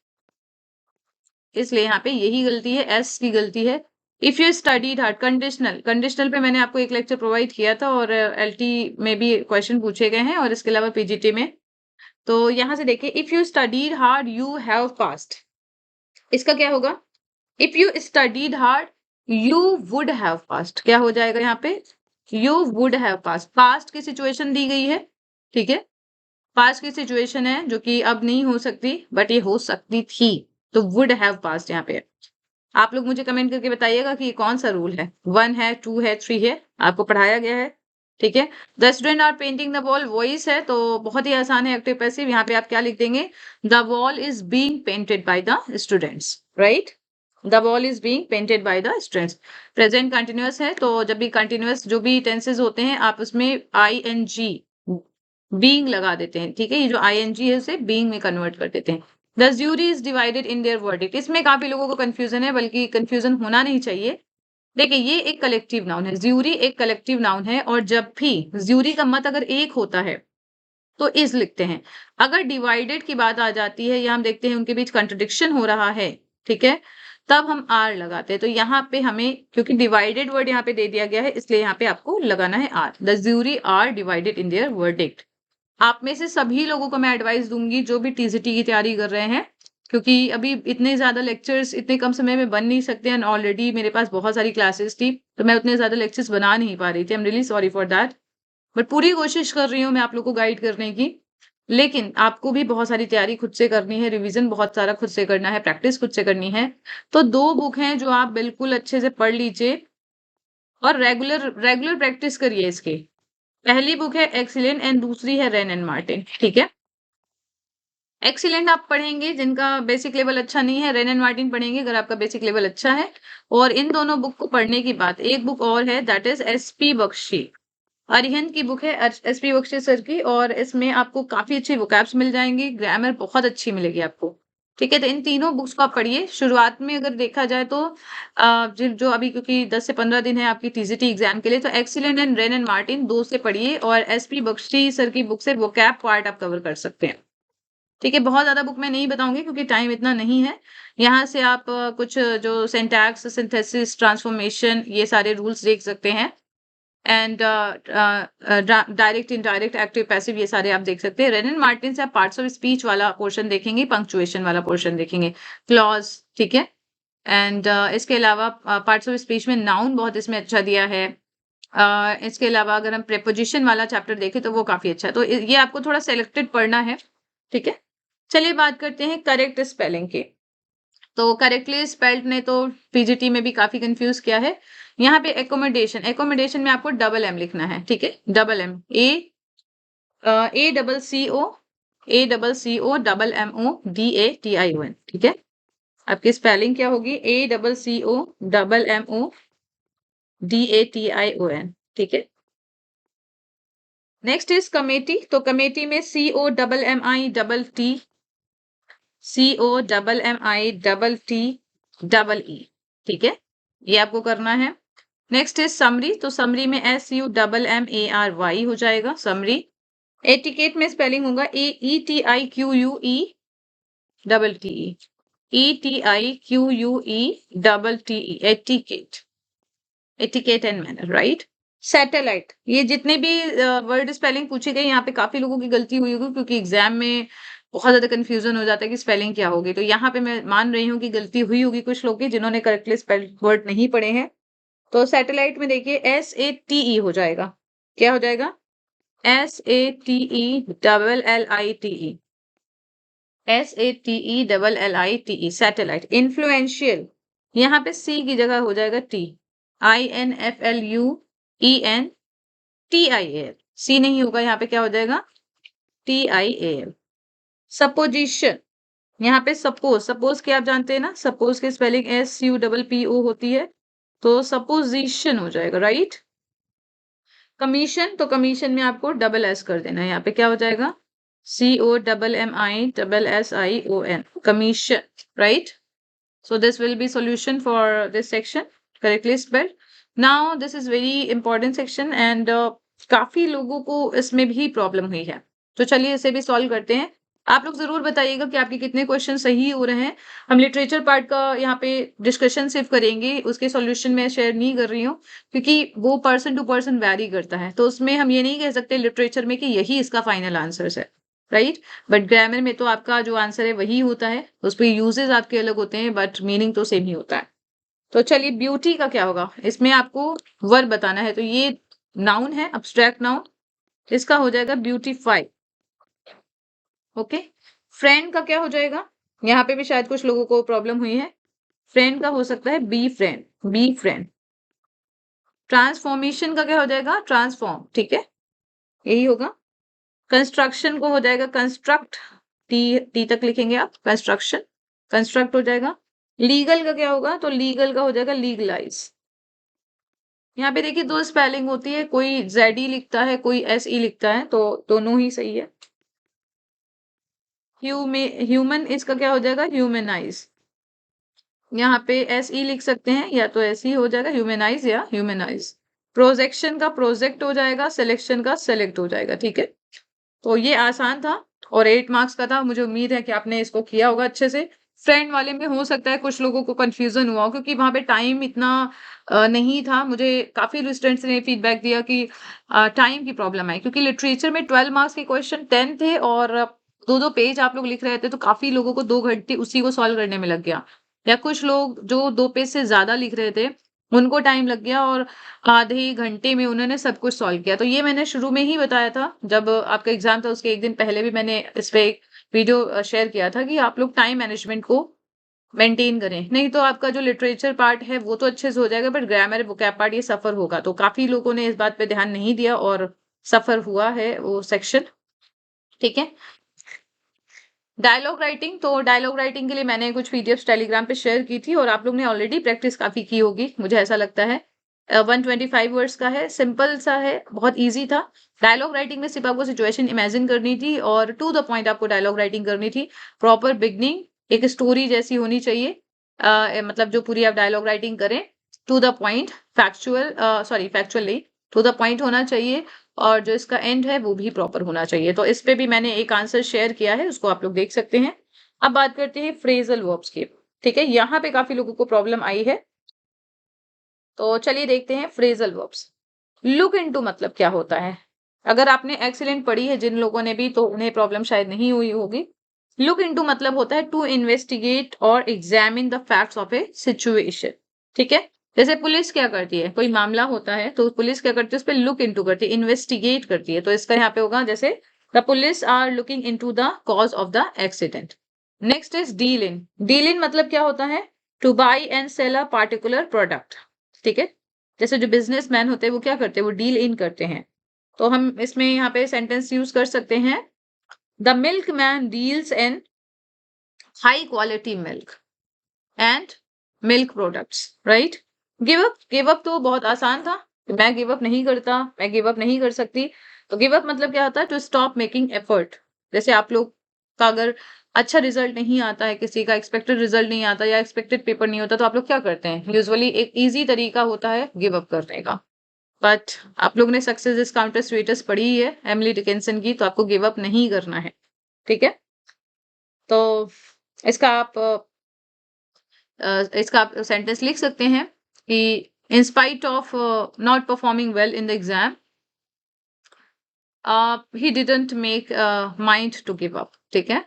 इसलिए यहाँ पे यही गलती है, एस की गलती है। If you studied hard, conditional, conditional पे मैंने आपको एक लेक्चर प्रोवाइड किया था और एलटी में भी क्वेश्चन पूछे गए हैं और इसके अलावा पीजीटी में। तो यहाँ से देखिए if you studied hard you have past, इसका क्या होगा? If you studied hard you would have past, क्या हो जाएगा यहाँ पे? You would have past, past की सिचुएशन दी गई है, ठीक है। पास्ट की सिचुएशन है जो कि अब नहीं हो सकती बट ये हो सकती थी, तो वुड हैव पास्ट यहाँ पे है। आप लोग मुझे कमेंट करके बताइएगा कि ये कौन सा रूल है, 1 है, 2 है, 3 है, आपको पढ़ाया गया है, ठीक है। The student are painting the wall, voice है तो बहुत ही आसान है, एक्टिव पैसिव। यहाँ पे आप क्या लिख देंगे? The wall is being painted by the students, right. The wall is being painted by the students. Present continuous है, तो जब भी कंटिन्यूअस जो भी टेंसेज होते हैं आप उसमें आई एन जी बीइंग लगा देते हैं, ठीक है। ये जो आई एन जी है उसे बीइंग में कन्वर्ट कर देते हैं। The jury is divided in their verdict, इसमें काफी लोगों को कंफ्यूजन है, बल्कि कंफ्यूजन होना नहीं चाहिए। देखिए ये एक कलेक्टिव नाउन है, ज्यूरी एक कलेक्टिव नाउन है, और जब भी ज्यूरी का मत अगर एक होता है तो इज लिखते हैं। अगर डिवाइडेड की बात आ जाती है या हम देखते हैं उनके बीच कंट्रडिक्शन हो रहा है, ठीक है, तब हम आर लगाते हैं। तो यहाँ पे हमें, क्योंकि डिवाइडेड वर्ड यहाँ पे दे दिया गया है, इसलिए यहाँ पे आपको लगाना है are. The jury are divided in their verdict. आप में से सभी लोगों को मैं एडवाइस दूंगी जो भी टीजीटी की तैयारी कर रहे हैं, क्योंकि अभी इतने ज्यादा लेक्चर्स इतने कम समय में बन नहीं सकते हैं। ऑलरेडी मेरे पास बहुत सारी क्लासेस थी तो मैं उतने ज्यादा लेक्चर्स बना नहीं पा रही थी, I am really sorry for that. But पूरी कोशिश कर रही हूँ मैं आप लोग को गाइड करने की। लेकिन आपको भी बहुत सारी तैयारी खुद से करनी है, रिवीजन बहुत सारा खुद से करना है, प्रैक्टिस खुद से करनी है। तो 2 बुक हैं जो आप बिल्कुल अच्छे से पढ़ लीजिए और रेगुलर रेगुलर प्रैक्टिस करिए इसके। पहली बुक है एक्सीलेंट एंड दूसरी है रेन एंड मार्टिन, ठीक है। एक्सीलेंट आप पढ़ेंगे जिनका बेसिक लेवल अच्छा नहीं है, रेन एंड मार्टिन पढ़ेंगे अगर आपका बेसिक लेवल अच्छा है। और इन दोनों बुक को पढ़ने की बात, एक बुक और है that is SP Bakshi, Arihant की बुक है एसपी बख्शी सर की, और इसमें आपको काफी अच्छी वोकैब्स मिल जाएंगी, ग्रामर बहुत अच्छी मिलेगी आपको, ठीक है। तो इन तीनों बुक्स को आप पढ़िए। शुरुआत में अगर देखा जाए तो जो अभी क्योंकि 10 से 15 दिन है आपकी टीजीटी एग्जाम के लिए, तो excellent and rain and Martin 2 से पढ़िए और एसपी बख्शी सर की बुक से वोकैब पार्ट आप कवर कर सकते हैं, ठीक है। बहुत ज्यादा बुक मैं नहीं बताऊंगी क्योंकि टाइम इतना नहीं है। यहाँ से आप कुछ जो सिंटैक्स, सिंथेसिस, ट्रांसफॉर्मेशन, ये सारे रूल्स देख सकते हैं। And direct, indirect, active, passive, ये सारे आप देख सकते हैं। रेन एंड मार्टिन से आप पार्ट्स ऑफ स्पीच वाला पोर्शन देखेंगे, पंक्चुएशन वाला पोर्शन देखेंगे, क्लॉज, ठीक है। एंड इसके अलावा पार्ट्स ऑफ स्पीच में नाउन बहुत इसमें अच्छा दिया है। इसके अलावा अगर हम प्रेपोजिशन वाला चैप्टर देखें तो वो काफी अच्छा है। तो ये आपको थोड़ा सेलेक्टेड पढ़ना है, ठीक है। चलिए बात करते हैं करेक्ट स्पेलिंग की। तो करेक्टली स्पेल्ड ने तो पीजीटी में भी काफी कंफ्यूज किया है। यहाँ पे एकोमोडेशन, एकोमोडेशन में आपको डबल एम लिखना है, ठीक है, double M, A double M O D A T I O N, ठीक है। आपकी स्पेलिंग क्या होगी? A CCO double MO DATION, ठीक है। Next is committee. तो कमेटी में COMMI ठीक है, ये आपको करना है। Next is summary. तो समरी में SUMMARY हो जाएगा, समरी। एटिकेट में स्पेलिंग होगा ETIQUE etiquette, etiquette and manner, right. Satellite, ये जितने भी वर्ड स्पेलिंग पूछी गई यहाँ पे काफी लोगों की गलती हुई होगी, क्योंकि एग्जाम में बहुत ज्यादा कंफ्यूजन हो जाता है कि स्पेलिंग क्या होगी। तो यहाँ पे मैं मान रही हूँ कि गलती हुई होगी कुछ लोग की, जिन्होंने करेक्टली स्पेल्ड वर्ड नहीं पढ़े हैं। तो सैटेलाइट में देखिए SATE हो जाएगा, क्या हो जाएगा? SATELLITE, SATELLITE, satellite. इन्फ्लुएंशियल, यहाँ पे C की जगह हो जाएगा T, INFLUENTIAL, C नहीं होगा, यहाँ पे क्या हो जाएगा? TIAL। सपोजिशन, यहाँ पे सपोज, सपोज क्या आप जानते हैं ना, सपोज की स्पेलिंग SUPPO होती है, तो सपोजिशन हो जाएगा, राइट। कमीशन, तो कमीशन में आपको डबल S कर देना है, यहाँ पे क्या हो जाएगा? COMMISSION, commission, right? So this will be solution for this section, correctly spelled. Now this is very important section and काफी लोगों को इसमें भी प्रॉब्लम हुई है, तो चलिए इसे भी सॉल्व करते हैं। आप लोग जरूर बताइएगा कि आपके कितने क्वेश्चन सही हो रहे हैं। हम लिटरेचर पार्ट का यहाँ पे डिस्कशन सिर्फ करेंगे, उसके सॉल्यूशन में शेयर नहीं कर रही हूँ, क्योंकि वो पर्सन टू पर्सन वैरी करता है। तो उसमें हम ये नहीं कह सकते लिटरेचर में कि यही इसका फाइनल आंसर है, राइट। बट ग्रामर में तो आपका जो आंसर है वही होता है, उस पर यूजेस आपके अलग होते हैं बट मीनिंग तो सेम ही होता है। तो चलिए ब्यूटी का क्या होगा, इसमें आपको वर्ब बताना है। तो ये नाउन है, अब्स्ट्रैक्ट नाउन, इसका हो जाएगा ब्यूटीफाई, ओके। फ्रेंड का क्या हो जाएगा? यहाँ पे भी शायद कुछ लोगों को प्रॉब्लम हुई है। फ्रेंड का हो सकता है be friend, be friend. Transformation का क्या हो जाएगा? ट्रांसफॉर्म, ठीक है, यही होगा। कंस्ट्रक्शन को हो जाएगा कंस्ट्रक्ट, टी तक लिखेंगे आप, कंस्ट्रक्शन, कंस्ट्रक्ट हो जाएगा। लीगल का क्या होगा? तो लीगल का हो जाएगा लीगलाइज। यहाँ पे देखिए दो स्पेलिंग होती है, कोई ZE लिखता है, कोई SE लिखता है, तो दोनों ही सही है। ह्यूमन, इसका क्या हो जाएगा? ह्यूमनाइज। यहाँ पे SE लिख सकते हैं, या तो SE हो जाएगा ह्यूमनाइज या ह्यूमनाइज। प्रोजेक्शन का प्रोजेक्ट हो जाएगा, सिलेक्शन का सेलेक्ट हो जाएगा, ठीक है। तो ये आसान था और 8 मार्क्स का था। मुझे उम्मीद है कि आपने इसको किया होगा अच्छे से। फ्रेंड वाले में हो सकता है कुछ लोगों को कंफ्यूजन हुआ हो, क्योंकि वहां पे टाइम इतना नहीं था। मुझे काफी स्टूडेंट्स ने फीडबैक दिया कि टाइम की प्रॉब्लम आई, क्योंकि लिटरेचर में 12 मार्क्स के क्वेश्चन 10 थे और 2-2 पेज आप लोग लिख रहे थे, तो काफी लोगों को 2 घंटे उसी को सॉल्व करने में लग गया। या कुछ लोग जो 2 पेज से ज्यादा लिख रहे थे, उनको टाइम लग गया और आधे घंटे में उन्होंने सब कुछ सॉल्व किया। तो ये मैंने शुरू में ही बताया था, जब आपका एग्जाम था उसके एक दिन पहले भी मैंने इस पे एक वीडियो शेयर किया था कि आप लोग टाइम मैनेजमेंट को मेंटेन करें, नहीं तो आपका जो लिटरेचर पार्ट है वो तो अच्छे से हो जाएगा, बट ग्रामर वोकैब पार्ट ये सफर होगा। तो काफी लोगों ने इस बात पे ध्यान नहीं दिया और सफर हुआ है वो सेक्शन, ठीक है। डायलॉग राइटिंग, तो डायलॉग राइटिंग के लिए मैंने कुछ पीडीएफ टेलीग्राम पे शेयर की थी और आप लोग ने ऑलरेडी प्रैक्टिस काफी की होगी, मुझे ऐसा लगता है। 125 वर्ड्स का है, सिंपल सा है, बहुत इजी था। डायलॉग राइटिंग में सिर्फ आपको सिचुएशन इमेजिन करनी थी और टू द पॉइंट आपको डायलॉग राइटिंग करनी थी। प्रॉपर बिगनिंग, एक स्टोरी जैसी होनी चाहिए। मतलब जो पूरी आप डायलॉग राइटिंग करें, टू द पॉइंट, फैक्चुअल नहीं, टू द पॉइंट होना चाहिए। और जो इसका एंड है वो भी प्रॉपर होना चाहिए। तो इस पे भी मैंने एक आंसर शेयर किया है, उसको आप लोग देख सकते हैं। अब बात करते हैं फ्रेजल वर्ब्स की, ठीक है। यहाँ पे काफी लोगों को प्रॉब्लम आई है, तो चलिए देखते हैं फ्रेजल वर्ब्स। लुक इनटू मतलब क्या होता है? अगर आपने एक्सीलेंट पढ़ी है जिन लोगों ने भी, तो उन्हें प्रॉब्लम शायद नहीं हुई होगी। लुक इनटू मतलब होता है टू इन्वेस्टिगेट और examine the facts of A situation. ठीक है, जैसे पुलिस क्या करती है, कोई मामला होता है तो पुलिस क्या करती है, उस पर लुक इनटू करती है, इन्वेस्टिगेट करती है। तो इसका यहाँ पे होगा जैसे the police are looking into the cause of the accident. Next is deal in. Deal in मतलब क्या होता है, to buy and sell a particular product. ठीक है, जैसे जो बिजनेसमैन होते हैं वो क्या करते हैं, वो डील इन करते हैं। तो हम इसमें यहाँ पे सेंटेंस यूज कर सकते हैं, the milk man deals in high quality milk and milk products, right. Give up, give up तो बहुत आसान था, मैं गिव अप नहीं करता, मैं गिव अप नहीं कर सकती। तो गिव अप मतलब क्या होता है, टू स्टॉप मेकिंग एफर्ट। जैसे आप लोग का अगर अच्छा रिजल्ट नहीं आता है, किसी का एक्सपेक्टेड रिजल्ट नहीं आता या एक्सपेक्टेड पेपर नहीं होता, तो आप लोग क्या करते हैं, यूजुअली एक इजी तरीका होता है गिव अप करने का। बट आप लोग ने सक्सेस इज काउंटर स्टेटस पढ़ी ही है एमिली डिकिंसन की, तो आपको गिव अप नहीं करना है। ठीक है, तो इसका आप इसका आप सेंटेंस लिख सकते हैं कि in spite of not performing well in the exam he didn't make mind to give up. ठीक है,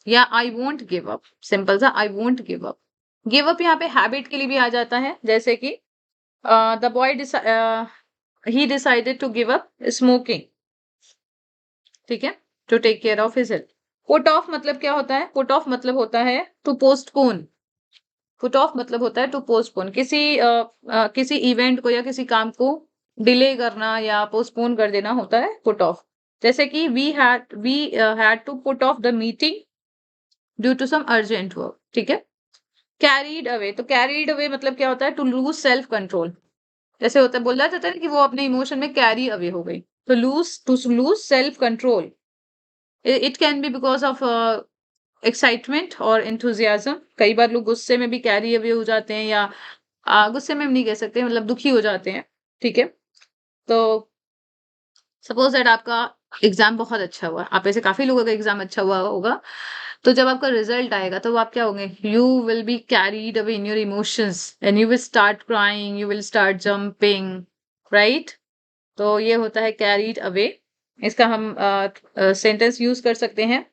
या I won't give up, simple सा I won't give up. Give up यहाँ पे हैबिट के लिए भी आ जाता है, जैसे कि the boy he decided to give up smoking. ठीक है, to take care of his health. Put off मतलब क्या होता है, पुट ऑफ मतलब होता है टू पोस्टपोन। पुट ऑफ मतलब होता है टू पोस्टपोन, किसी इवेंट को या किसी काम को डिले करना या पोस्टपोन कर देना होता है पुट ऑफ। जैसे कि we had to put off the meeting due to some urgent work. ठीक है, कैरीड अवे, तो कैरीड अवे मतलब क्या होता है, टू लूज सेल्फ कंट्रोल। जैसे होता है, बोला जाता है ना कि वो अपने इमोशन में कैरी अवे हो गई, तो lose self control. It can be because of excitement और एंथुजियाज्म। कई बार लोग गुस्से में भी कैरी अवे हो जाते हैं, या गुस्से में भी नहीं कह सकते, मतलब दुखी हो जाते हैं। ठीक है, तो सपोज दैट आपका एग्जाम बहुत अच्छा हुआ, आप ऐसे काफी लोगों का एग्जाम अच्छा हुआ होगा, तो जब आपका रिजल्ट आएगा तो आप क्या होंगे, you will be carried away in your emotions and you will start crying, you will start jumping, right. तो ये होता है कैरीड अवे। इसका हम सेंटेंस यूज कर सकते हैं,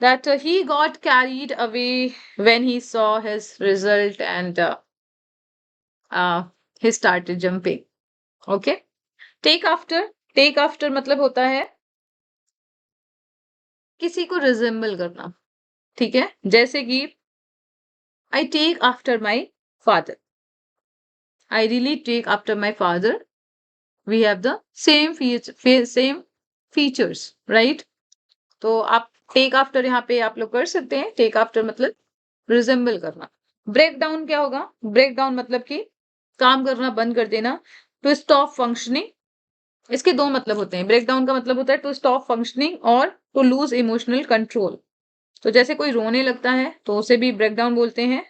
that he got carried away when he saw his result and he started jumping. Okay, take after, take after मतलब होता है किसी को रिजेंबल करना। ठीक है, जैसे कि I take after my father, I really take after my father, we have the same features, right। तो आप टेक आफ्टर यहाँ पे आप लोग कर सकते हैं, टेक आफ्टर मतलब रिजेंबल करना। ब्रेक डाउन क्या होगा, ब्रेक डाउन मतलब कि काम करना बंद कर देना, टू स्टॉप फंक्शनिंग। इसके दो मतलब होते हैं, ब्रेक डाउन का मतलब होता है टू स्टॉप फंक्शनिंग और टू लूज इमोशनल कंट्रोल। तो जैसे कोई रोने लगता है तो उसे भी ब्रेक डाउन बोलते हैं,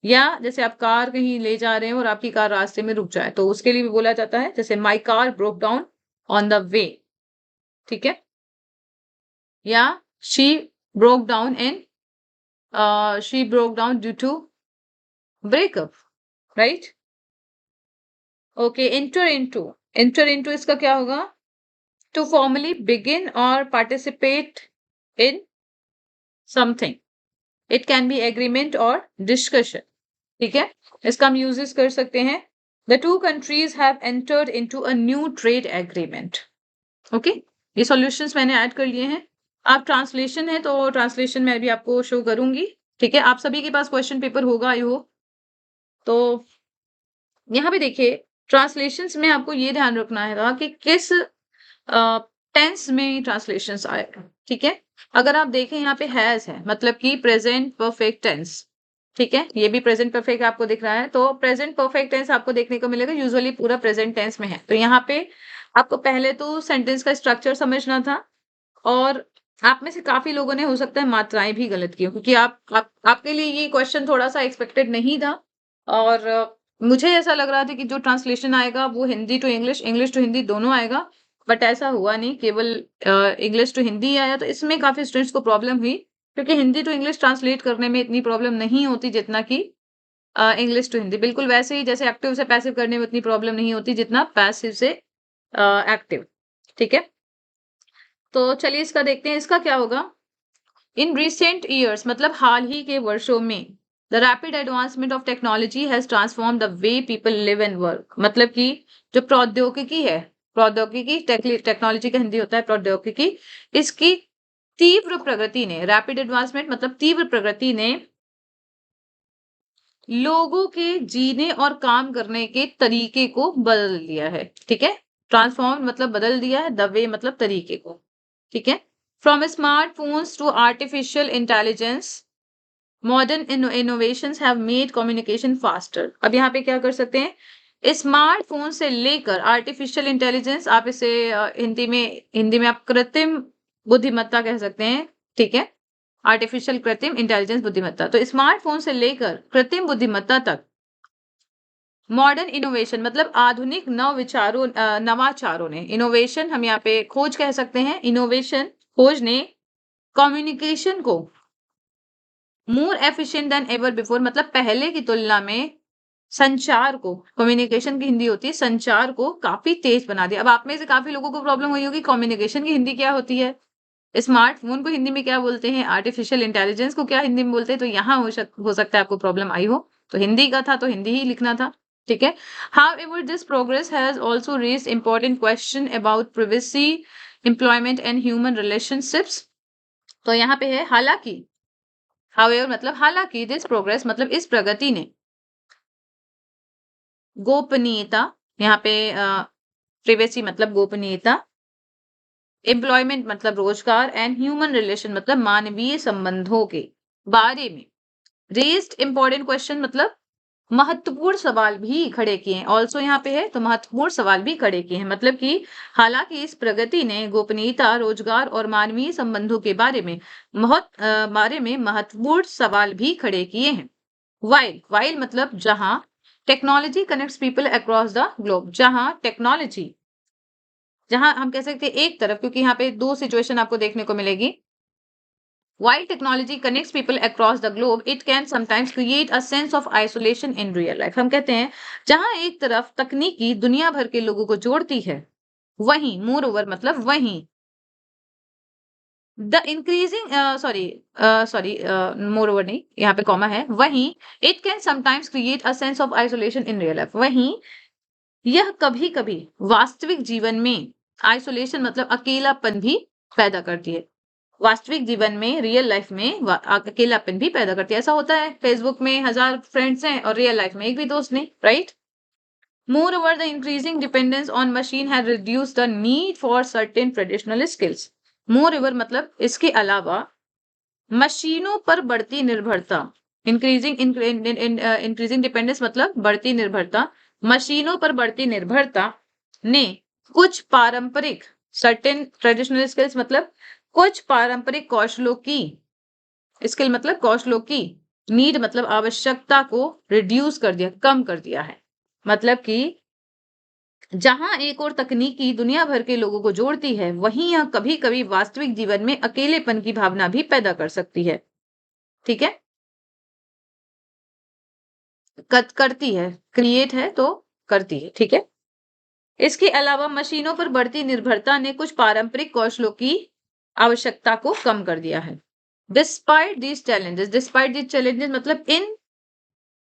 या जैसे आप कार कहीं ले जा रहे हैं और आपकी कार रास्ते में रुक जाए तो उसके लिए भी बोला जाता है, जैसे my car broke down on the way. ठीक है, या she broke down in she broke down due to breakup, right। okay, enter into इसका क्या होगा, to formally begin or participate in something, it can be agreement or discussion। ठीक है, इसका हम यूजेस कर सकते हैं, the two countries have entered into a new trade agreement। Okay, ये सॉल्यूशंस मैंने ऐड कर लिए हैं। आप ट्रांसलेशन है तो ट्रांसलेशन मैं भी आपको शो करूंगी। ठीक है, आप सभी के पास क्वेश्चन पेपर होगा आई होप। तो यहाँ पे देखिए, ट्रांसलेशंस में आपको ये ध्यान रखना है कि किस टेंस में ट्रांसलेशंस आएगा। ठीक है, अगर आप देखें यहाँ पे हैज है मतलब कि प्रेजेंट परफेक्ट टेंस। ठीक है, ये भी प्रेजेंट परफेक्ट आपको दिख रहा है, तो प्रेजेंट परफेक्ट टेंस आपको देखने को मिलेगा, यूजुअली पूरा प्रेजेंट टेंस में है। तो यहाँ पे आपको पहले तो सेंटेंस का स्ट्रक्चर समझना था, और आप में से काफी लोगों ने हो सकता है मात्राएं भी गलत की हो, क्योंकि आपके लिए ये क्वेश्चन थोड़ा सा एक्सपेक्टेड नहीं था। और मुझे ऐसा लग रहा था कि जो ट्रांसलेशन आएगा वो Hindi to English, English to Hindi दोनों आएगा, बट ऐसा हुआ नहीं, केवल इंग्लिश टू हिंदी ही आया। तो इसमें काफी स्टूडेंट्स को प्रॉब्लम हुई, क्योंकि हिंदी टू इंग्लिश ट्रांसलेट करने में इतनी प्रॉब्लम नहीं होती जितना कि इंग्लिश टू हिंदी। बिल्कुल वैसे ही जैसे एक्टिव से पैसिव करने में इतनी प्रॉब्लम नहीं होती जितना पैसिव से एक्टिव। ठीक है, तो चलिए इसका देखते हैं, इसका क्या होगा, इन रिसेंट ईयर्स मतलब हाल ही के वर्षों में the rapid advancement of technology has transform the way people live and work. मतलब कि जो प्रौद्योगिकी है, प्रौद्योगिकी टेक्नोलॉजी का हिंदी होता है प्रौद्योगिकी, इसकी तीव्र प्रगति ने, रैपिड एडवांसमेंट मतलब तीव्र प्रगति ने लोगों के जीने और काम करने के तरीके को बदल दिया है। ठीक है, ट्रांसफॉर्म मतलब बदल दिया है, द वे मतलब तरीके को। ठीक है, from smartphones to artificial intelligence modern innovations have made communication faster. अब यहाँ पे क्या कर सकते हैं, स्मार्टफोन से लेकर आर्टिफिशियल इंटेलिजेंस, आप इसे हिंदी में आप कृत्रिम बुद्धिमत्ता कह सकते हैं। ठीक है, आर्टिफिशियल कृत्रिम इंटेलिजेंस बुद्धिमत्ता, तो स्मार्टफोन से लेकर कृत्रिम बुद्धिमत्ता तक मॉडर्न इनोवेशन मतलब आधुनिक नवाचारों ने, इनोवेशन हम यहाँ पे खोज कह सकते हैं, इनोवेशन खोज ने कम्युनिकेशन को more efficient then ever before मतलब पहले की तुलना में संचार को, कम्युनिकेशन की हिंदी होती है संचार को, काफी तेज बना दिया। अब आप में से काफी लोगों को प्रॉब्लम हुई होगी कम्युनिकेशन की हिंदी क्या होती है, स्मार्टफोन को हिंदी में क्या बोलते हैं, आर्टिफिशियल इंटेलिजेंस को क्या हिंदी में बोलते हैं। तो यहाँ हो सकता है आपको प्रॉब्लम आई हो, तो हिंदी का था तो हिंदी ही लिखना था। ठीक है, however this progress has also raised important question about privacy, employment and human relationships। तो यहाँ पे है हालांकि, however मतलब हालांकि, दिस प्रोग्रेस मतलब इस प्रगति ने गोपनीयता, यहाँ पे प्रिवेसी मतलब गोपनीयता, एम्प्लॉयमेंट मतलब रोजगार एंड ह्यूमन रिलेशन मतलब मानवीय संबंधों के बारे में रेस्ड इंपॉर्टेंट क्वेश्चन मतलब महत्वपूर्ण सवाल भी खड़े किए हैं। ऑल्सो यहाँ पे है तो महत्वपूर्ण सवाल भी खड़े किए हैं, मतलब कि हालांकि इस प्रगति ने गोपनीयता, रोजगार और मानवीय संबंधों के बारे में महत्वपूर्ण सवाल भी खड़े किए हैं। वाइल मतलब जहां technology connects people across the globe, जहां हम कह सकते हैं एक तरफ, क्योंकि यहाँ पे दो सिचुएशन आपको देखने को मिलेगी। While technology connects people across the globe, it can sometimes create a sense of isolation in real life। हम कहते हैं जहां एक तरफ तकनीकी दुनिया भर के लोगों को जोड़ती है, वहीं moreover मतलब वहीं the increasing sorry more over नहीं, यहाँ पे कॉमा है, वहीं it can sometimes create a sense of isolation in real life, वहीं यह कभी कभी वास्तविक जीवन में आइसोलेशन मतलब अकेलापन भी पैदा करती है। वास्तविक जीवन में, रियल लाइफ में अकेलापन भी पैदा करती है। ऐसा होता है फेसबुक में 1000 फ्रेंड्स हैं और रियल लाइफ में एक भी दोस्त नहीं, right. Moreover, the increasing dependence on machine has reduced the need for certain traditional skills। Moreover मतलब इसके अलावा मशीनों पर बढ़ती निर्भरता, इंक्रीजिंग डिपेंडेंस मतलब बढ़ती निर्भरता, मशीनों पर बढ़ती निर्भरता ने कुछ पारंपरिक सर्टेन ट्रेडिशनल स्किल्स मतलब कुछ पारंपरिक कौशलों की, स्किल मतलब कौशलों की, नीड मतलब आवश्यकता को रिड्यूस कर दिया, कम कर दिया है। मतलब कि जहां एक और तकनीकी दुनिया भर के लोगों को जोड़ती है, वहीं यह कभी कभी वास्तविक जीवन में अकेलेपन की भावना भी पैदा कर सकती है। ठीक है, करती है, क्रिएट है तो करती है। ठीक है, इसके अलावा मशीनों पर बढ़ती निर्भरता ने कुछ पारंपरिक कौशलों की आवश्यकता को कम कर दिया है। डिस्पाइट दीज चैलेंजेस मतलब इन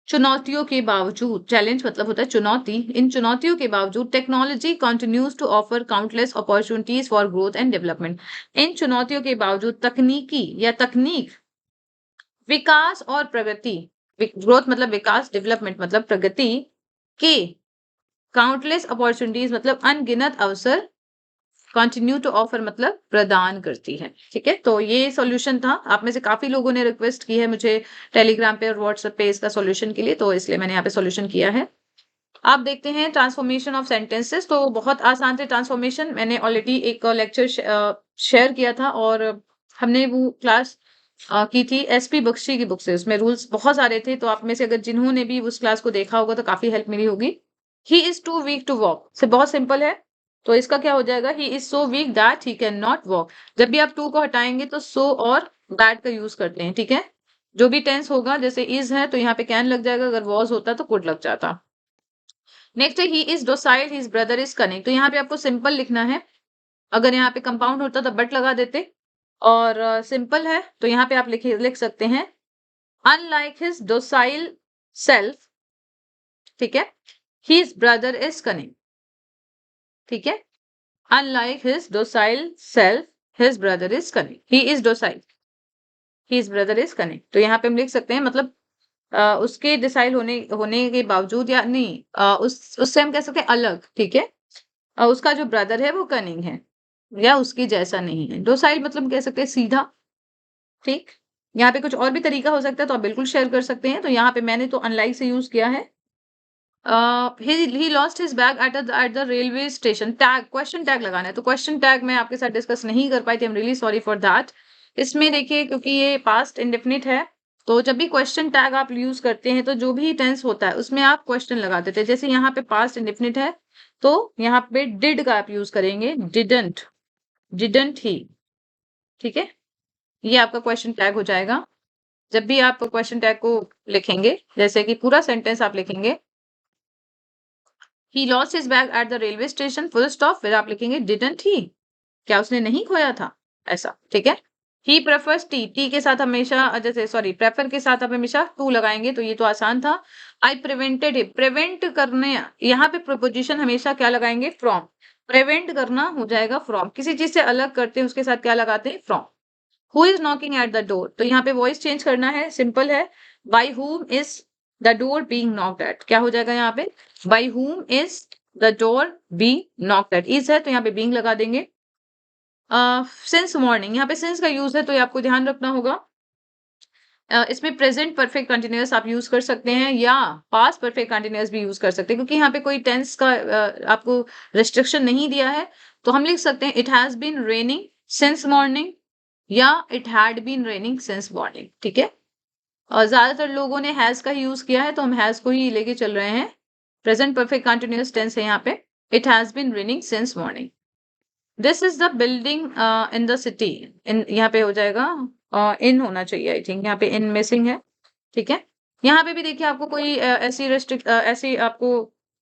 चुनौतियों के बावजूद, चैलेंज मतलब होता है चुनौती, इन चुनौतियों के बावजूद technology continues to offer countless opportunities for growth and development. इन चुनौतियों के बावजूद तकनीक विकास और प्रगति, ग्रोथ मतलब विकास, डेवलपमेंट मतलब प्रगति के काउंटलेस अपॉर्चुनिटीज मतलब अनगिनत अवसर, कंटिन्यू टू ऑफर मतलब प्रदान करती है। ठीक है, तो ये सॉल्यूशन था। आप में से काफी लोगों ने रिक्वेस्ट की है मुझे टेलीग्राम पे और व्हाट्सएप पे इसका सॉल्यूशन के लिए, तो इसलिए मैंने यहाँ पे सॉल्यूशन किया है। आप देखते हैं ट्रांसफॉर्मेशन ऑफ सेंटेंसेस, तो बहुत आसान थे ट्रांसफॉर्मेशन, मैंने ऑलरेडी एक लेक्चर शेयर किया था और हमने वो क्लास की थी एसपी बख्शी की बुक से, उसमें रूल्स बहुत सारे थे, तो आप में से अगर जिन्होंने भी उस क्लास को देखा होगा तो काफी हेल्प मिली होगी। He is too weak to walk से बहुत सिंपल है, तो इसका क्या हो जाएगा, he is so weak that he can not walk. जब भी आप टू को हटाएंगे तो सो और दैट का यूज करते हैं। ठीक है, जो भी टेंस होगा, जैसे इज है तो यहाँ पे कैन लग जाएगा, अगर वॉज होता तो कुड लग जाता। नेक्स्ट है he is docile his brother is cunning, तो यहाँ पे आपको सिंपल लिखना है, अगर यहाँ पे कंपाउंड होता तो बट लगा देते, और सिंपल है, तो यहाँ पे आप लिख सकते हैं अनलाइक हिज डोसाइल सेल्फ, ठीक है, हिज ब्रदर इज कनिंग, ठीक है, unlike his docile self his brother is cunning, he is docile, his brother is cunning. तो यहाँ पे हम लिख सकते हैं मतलब उसके डिसाइल होने के बावजूद या नहीं, उससे हम कह सकते हैं अलग, ठीक है, उसका जो ब्रदर है वो कनिंग है या उसकी जैसा नहीं है। डोसाइल मतलब कह सकते हैं सीधा, ठीक। यहाँ पे कुछ और भी तरीका हो सकता है तो आप बिल्कुल शेयर कर सकते हैं। तो यहाँ पे मैंने तो अनलाइक से यूज किया है। He lost his bag at the railway station. Tag, question tag लगाना है, तो क्वेश्चन टैग मैं आपके साथ डिस्कस नहीं कर पाई थी, I am really sorry for that. इसमें देखिए क्योंकि ये पास्ट इंडेफिनिट है, तो जब भी क्वेश्चन टैग आप यूज करते हैं तो जो भी टेंस होता है उसमें आप क्वेश्चन लगा देते हैं। जैसे यहाँ पे पास्ट इंडेफिनिट है तो यहाँ पे डिड का आप यूज करेंगे, डिडंट, डिडंट ही, ठीक है, ये आपका क्वेश्चन टैग हो जाएगा। जब भी आप क्वेश्चन टैग को लिखेंगे, जैसे कि पूरा सेंटेंस आप लिखेंगे, he lost his bag at the railway station, full stop, फिर आप लिखेंगे डिडंट ही, क्या उसने नहीं खोया था, ऐसा, ठीक है। ही प्रेफर्स टी, टी के साथ हमेशा जैसे सॉरी प्रेफर के साथ आप हमेशा टू लगाएंगे, तो ये तो आसान था। आई प्रिवेंटेड हिम, प्रिवेंट करने, यहाँ पे प्रपोजिशन हमेशा क्या लगाएंगे, फ्रॉम, प्रिवेंट करना हो जाएगा फ्रॉम, किसी चीज से अलग करते हैं उसके साथ क्या लगाते हैं, from. Who is knocking at the door, तो यहाँ पे वॉइस चेंज करना है, सिंपल है, बाई हुम is the door being knocked eight, क्या हो जाएगा यहाँ पे, बाई हुम is the door being knocked eight, is है तो यहाँ पे बीइंग लगा देंगे। सिंस मॉर्निंग, यहाँ पे सिंस का यूज है तो ये आपको ध्यान रखना होगा। इसमें प्रेजेंट परफेक्ट कंटिन्यूअस आप यूज कर सकते हैं या पास्ट परफेक्ट कंटिन्यूअस भी यूज कर सकते हैं, क्योंकि यहाँ पे कोई टेंस का आपको रिस्ट्रिक्शन नहीं दिया है। तो हम लिख सकते हैं it has been raining since morning या it had been raining since morning, ठीक है। और ज्यादातर लोगों ने हैज का यूज किया है तो हम हैज को ही लेके चल रहे हैं। प्रेजेंट परफेक्ट कंटिन्यूअस टेंस है यहाँ पे, it has been raining since morning. This is the building in the city, in यहाँ पे हो जाएगा इन होना चाहिए, आई थिंक यहाँ पे इन मिसिंग है, ठीक है। यहाँ पे भी देखिए आपको कोई ऐसी आपको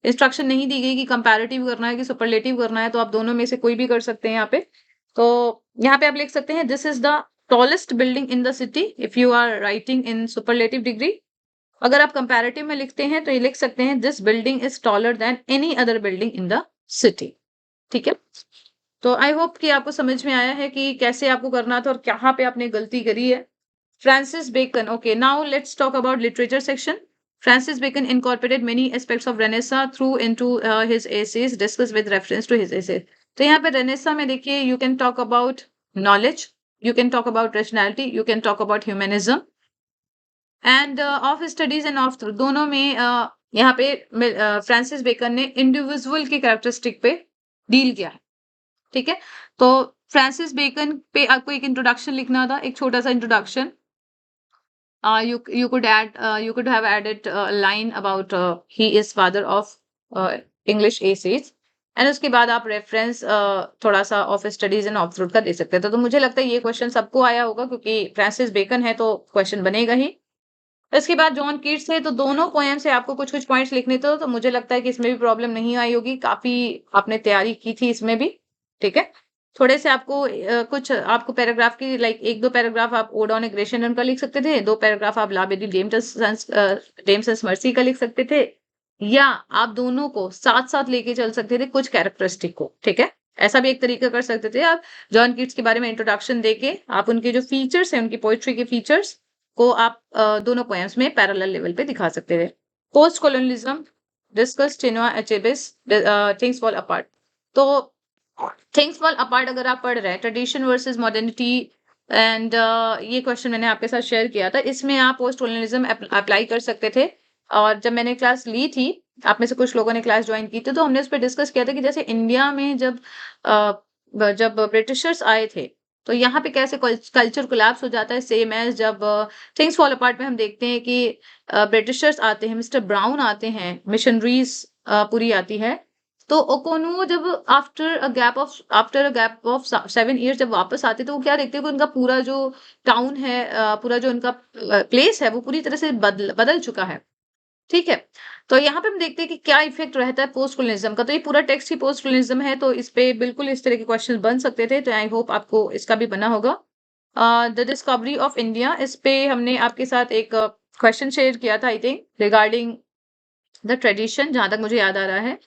इंस्ट्रक्शन नहीं दी गई कि कंपैरेटिव करना है कि सुपरलेटिव करना है, तो आप दोनों में से कोई भी कर सकते हैं यहाँ पे। तो यहाँ पे आप लिख सकते हैं this is the tallest building in the city if you are writing in superlative degree. अगर आप कंपैरेटिव में लिखते हैं तो ये लिख सकते हैं this building is taller than any other building in the city, ठीक है। तो आई होप कि आपको समझ में आया है कि कैसे आपको करना था और कहाँ पे आपने गलती करी है। Francis Bacon, okay, now let's talk about literature section. Francis Bacon incorporated many aspects of Renaissance through into his essays discussed with reference to his essays. तो यहाँ पे Renaissance में देखिए you can talk about knowledge, you can talk about rationality, you can talk about humanism and of studies and of truth, दोनों में यहाँ पे Francis bacon ने इंडिविजुअल की कैरेक्टरिस्टिक पे डील किया है, ठीक है। तो फ्रांसिस बेकन पे आपको एक इंट्रोडक्शन लिखना था, एक छोटा सा introduction. You could have added a line about he is father of English essays and उसके बाद आप रेफरेंस थोड़ा सा ऑफ स्टडीज एंड ऑफ थ्रूट का दे सकते हैं। तो मुझे लगता है ये क्वेश्चन सबको आया होगा क्योंकि फ्रांसिस बेकन है तो क्वेश्चन बनेगा ही। इसके बाद जॉन कीट्स है, तो दोनों पोएम से आपको कुछ कुछ पॉइंट्स लिखने थे, तो मुझे लगता है कि इसमें भी प्रॉब्लम नहीं आई होगी, काफी आपने तैयारी की थी इसमें भी, ठीक है। थोड़े से आपको कुछ आपको पैराग्राफ की लाइक एक दो पैराग्राफ आप ओड ऑन ए ग्रेशियन का लिख सकते थे, दो पैराग्राफ आप ला बेदी डेम्स मर्सी का लिख सकते थे, या आप दोनों को साथ साथ लेके चल सकते थे कुछ कैरेक्टरिस्टिक को, ठीक है। ऐसा भी एक तरीका कर सकते थे आप, जॉन कीट्स के बारे में इंट्रोडक्शन देके आप उनके जो फीचर्स हैं, उनकी पोइट्री के फीचर्स को आप दोनों पोएम्स में पैरेलल लेवल पे दिखा सकते थे। Post colonialism discuss Chinua Achebe's, things fall apart. तो थिंग्स फॉल अपार्ट अगर आप पढ़ रहे हैं ट्रेडिशन वर्सेस मॉडर्निटी एंड ये क्वेश्चन मैंने आपके साथ शेयर किया था, इसमें आप पोस्ट कॉलोनिज्म अप्लाई कर सकते थे। और जब मैंने क्लास ली थी, आप में से कुछ लोगों ने क्लास ज्वाइन की थी, तो हमने उस पर डिस्कस किया था कि जैसे इंडिया में जब ब्रिटिशर्स आए थे तो यहाँ पे कैसे कल्चर कोलैप्स हो जाता है, सेम एज जब थिंग्स फॉल अपार्ट में हम देखते हैं कि ब्रिटिशर्स आते हैं, मिस्टर ब्राउन आते हैं, मिशनरीज पूरी आती है। तो ओकोनुओ जब after a gap of 7 years जब वापस आते तो वो क्या देखते हैं कि उनका पूरा जो टाउन है, पूरा जो उनका प्लेस है वो पूरी तरह से बदल चुका है, ठीक है। तो यहाँ पे हम देखते हैं कि क्या इफेक्ट रहता है पोस्ट कॉलोनिज्म का। तो ये पूरा टेक्स्ट ही पोस्ट कॉलोनिज्म है, तो इस पे बिल्कुल इस तरह के क्वेश्चन बन सकते थे। तो आई होप आपको इसका भी बना होगा। द डिस्कवरी ऑफ इंडिया, इस पे हमने आपके साथ एक क्वेश्चन शेयर किया था I think regarding the tradition, जहां तक मुझे याद आ रहा है।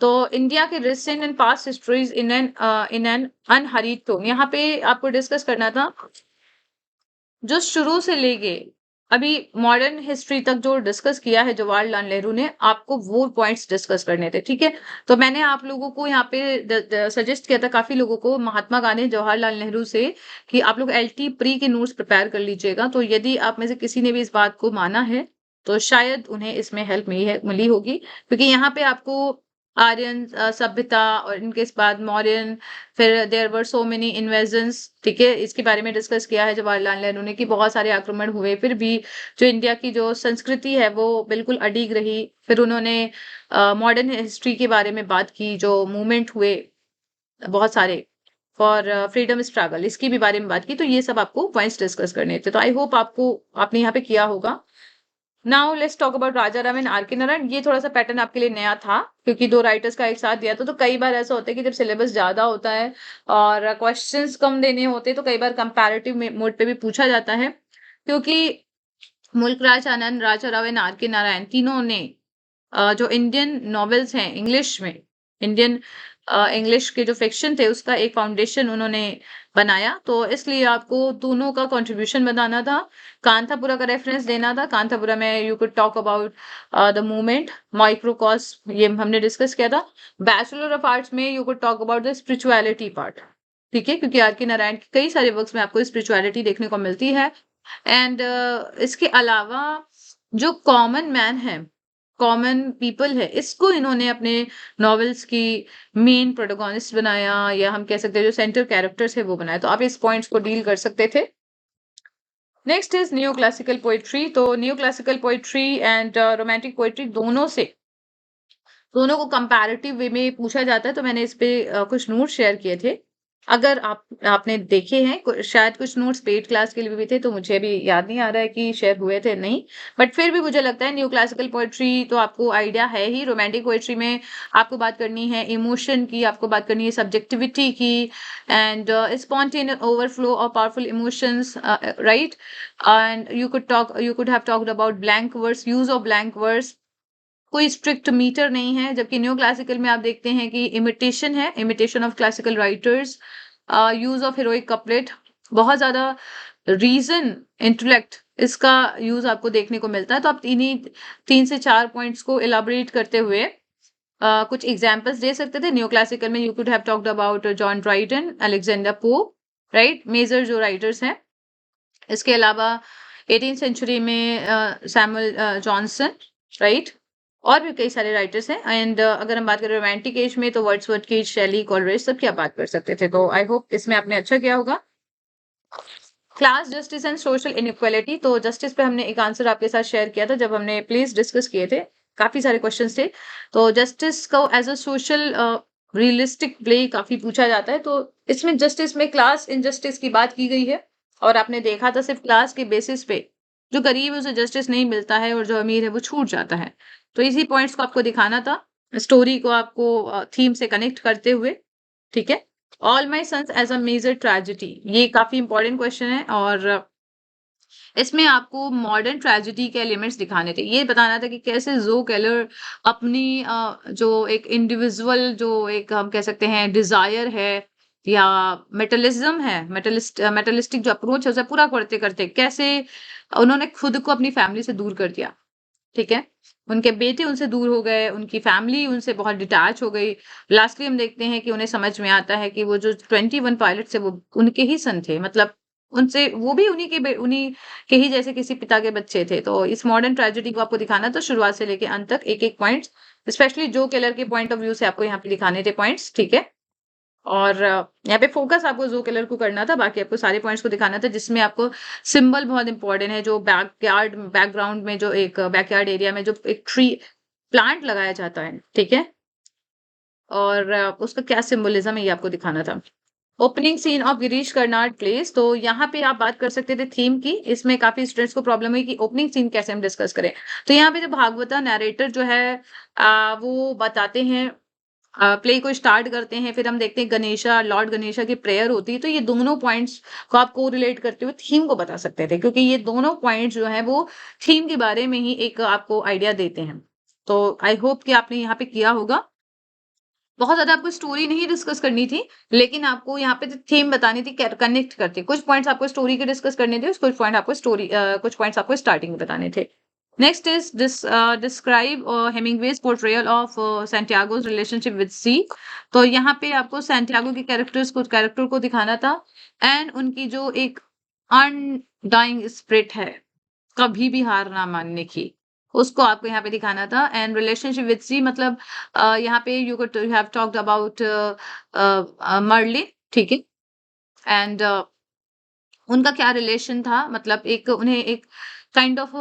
तो इंडिया के recent and past histories in an unheard tone, यहाँ पे आपको डिस्कस करना था जो शुरू से लेके अभी मॉडर्न हिस्ट्री तक जो डिस्कस किया है जवाहरलाल नेहरू ने, आपको वो पॉइंट्स डिस्कस करने थे, ठीक है। तो मैंने आप लोगों को यहाँ पे सजेस्ट किया था, काफी लोगों को, महात्मा गांधी जवाहरलाल नेहरू से, कि आप लोग एलटी प्री के नोट्स प्रिपेयर कर लीजिएगा। तो यदि आप में से किसी ने भी इस बात को माना है तो शायद उन्हें इसमें हेल्प मिली होगी, क्योंकि यहाँ पे आपको आर्यन सभ्यता और इनके बाद मौर्यन, फिर there were so many invasions, ठीक है, इसके बारे में डिस्कस किया है जवाहरलाल नेहरू ने कि बहुत सारे आक्रमण हुए, फिर भी जो इंडिया की जो संस्कृति है वो बिल्कुल अडिग रही। फिर उन्होंने मॉडर्न हिस्ट्री के बारे में बात की, जो मूवमेंट हुए बहुत सारे फॉर फ्रीडम स्ट्रगल, इसकी भी बारे में बात की। तो ये सब आपको पॉइंट्स डिस्कस करने थे। तो आई होप आपने यहाँ पे किया होगा। Now let's talk about Raja Ram and R K Narayan. ये थोड़ा सा पैटर्न आपके लिए नया था, क्योंकि दो राइटर्स का एक साथ दिया था। तो कई बार ऐसा होता है कि जब सिलेबस ज्यादा होता है और क्वेश्चंस कम देने होते हैं, तो कई बार कंपैरेटिव मोड पे भी पूछा जाता है, क्योंकि मुल्कराज आनंद, राजा Rao and R K Narayan तीनों ने जो इंडियन नॉवेल्स हैं इंग्लिश में, इंडियन इंग्लिश के जो फिक्शन थे उसका एक फाउंडेशन उन्होंने बनाया। तो इसलिए आपको दोनों का कंट्रीब्यूशन बताना था, कांथापुरा का रेफरेंस देना था। कांथापुरा में you could talk about the movement, microcosm, ये हमने डिस्कस किया था। बैचलर ऑफ आर्ट्स में you could talk about the spirituality part, ठीक है, क्योंकि आर के नारायण के कई सारे वर्क्स में आपको स्पिरिचुअलिटी देखने को मिलती है। एंड इसके अलावा जो कॉमन मैन है, कॉमन पीपल है, इसको इन्होंने अपने नॉवेल्स की मेन प्रोटोगोनिस्ट बनाया, या हम कह सकते हैं जो सेंटर कैरेक्टर्स है वो बनाया। तो आप इस पॉइंट्स को डील कर सकते थे। Next is new classical poetry. तो new classical poetry and romantic poetry दोनों को कंपैरेटिव वे में पूछा जाता है। तो मैंने इस पे कुछ नोट्स शेयर किए थे। अगर आपने देखे हैं, शायद कुछ नोट्स पेड क्लास के लिए भी थे, तो मुझे अभी याद नहीं आ रहा है कि शेयर हुए थे नहीं, बट फिर भी मुझे लगता है न्यू क्लासिकल पोएट्री तो आपको आइडिया है ही। रोमांटिक पोएट्री में आपको बात करनी है इमोशन की, आपको बात करनी है सब्जेक्टिविटी की, and spontaneous overflow of powerful emotions, right. And you could have talked about blank verse, use of blank verse, कोई स्ट्रिक्ट मीटर नहीं है। जबकि न्यू क्लासिकल में आप देखते हैं कि इमिटेशन है, imitation of classical writers, use of heroic couplet, बहुत ज्यादा रीजन, इंटेलेक्ट, इसका यूज आपको देखने को मिलता है। तो आप तीन से चार पॉइंट्स को इलाबोरेट करते हुए कुछ एग्जाम्पल्स दे सकते थे। न्यू क्लासिकल में you could have talked about John Dryden, Alexander Pope, right, major जो राइटर्स हैं। इसके अलावा 18th सेंचुरी में सैमुअल जॉनसन, राइट, और भी कई सारे राइटर्स हैं। एंड अगर हम बात करें रोमांटिक एज में, तो वर्ड्सवर्थ, कीट्स, शेली, कॉलरेज, सब की आप बात कर सकते थे। तो आई होप इसमें आपने अच्छा किया होगा। Class justice and social inequality, तो जस्टिस पे हमने एक आंसर आपके साथ शेयर किया था जब हमने प्लेस डिस्कस किए थे, काफी सारे क्वेश्चंस थे। तो जस्टिस को as a social realistic play काफी पूछा जाता है। तो इसमें जस्टिस में क्लास इनजस्टिस की बात की गई है, और आपने देखा था सिर्फ क्लास के बेसिस पे जो गरीब है उसे जस्टिस नहीं मिलता है, और जो अमीर है वो छूट जाता है। तो इसी पॉइंट्स को आपको दिखाना था, स्टोरी को आपको थीम से कनेक्ट करते हुए, ठीक है। All My Sons as a major tragedy, ये काफी इंपॉर्टेंट क्वेश्चन है, और इसमें आपको मॉडर्न ट्रेजेडी के एलिमेंट्स दिखाने थे। ये बताना था कि कैसे जो केलर अपनी जो एक इंडिविजुअल, जो एक हम कह सकते हैं डिजायर है या मेटलिज्म है, मेटलिस्टिक जो अप्रोच है उसे पूरा करते करते कैसे उन्होंने खुद को अपनी फैमिली से दूर कर दिया, ठीक है। उनके बेटे उनसे दूर हो गए, उनकी फैमिली उनसे बहुत डिटैच हो गई। लास्टली हम देखते हैं कि उन्हें समझ में आता है कि वो जो 21 पायलट्स थे वो उनके ही सन थे, मतलब उनसे वो भी उन्हीं के ही जैसे किसी पिता के बच्चे थे। तो इस मॉडर्न ट्रेजेडी को आपको दिखाना था शुरुआत से लेके अंत तक, एक-एक पॉइंट्स, स्पेशली जो केलर के पॉइंट ऑफ व्यू से आपको यहाँ पे दिखाने थे पॉइंट्स, ठीक है। और यहाँ पे फोकस आपको जो कलर को करना था, बाकी आपको सारे पॉइंट्स को दिखाना था, जिसमें आपको सिंबल बहुत इंपॉर्टेंट है। जो बैकग्राउंड में, जो एक बैकयार्ड एरिया में जो एक ट्री प्लांट लगाया जाता है, ठीक है, और उसका क्या सिंबलिज्म है ये आपको दिखाना था। Opening scene of Girish Karnad plays, तो यहाँ पे आप बात कर सकते थे थीम की। इसमें काफी स्टूडेंट्स को प्रॉब्लम हुई कि ओपनिंग सीन कैसे हम डिस्कस करें। तो यहाँ पे जो भागवता नरेटर जो है वो बताते हैं प्ले को स्टार्ट करते हैं, फिर हम देखते हैं गणेशा, लॉर्ड गणेशा की प्रेयर होती है, तो ये दोनों पॉइंट्स को आप कोरिलेट करते हुए थीम को बता सकते थे, क्योंकि ये दोनों पॉइंट्स जो हैं वो थीम के बारे में ही एक आपको आइडिया देते हैं। तो आई होप कि आपने यहाँ पे किया होगा। बहुत ज़्यादा आपको स्टोरी नहीं डिस्कस करनी थी, लेकिन आपको यहाँ पे थीम बतानी थी, कनेक्ट करके। कुछ पॉइंट्स आपको स्टोरी के डिस्कस करने थे, कुछ पॉइंट्स आपको स्टार्टिंग में बताने थे। Next is describe Hemingway's portrayal of Santiago's relationship with sea. तो यहाँ पे आपको सैंटियागो के कैरेक्टर को दिखाना था, एंड उनकी जो एक अनडाइंग स्पिरिट है, कभी भी हार ना मानने की, उसको आपको यहाँ पे दिखाना था। एंड रिलेशनशिप विद सी मतलब यहाँ पे you have talked about Merlin, ठीक है, एंड उनका क्या रिलेशन था, मतलब एक उन्हें एक काइंड ऑफ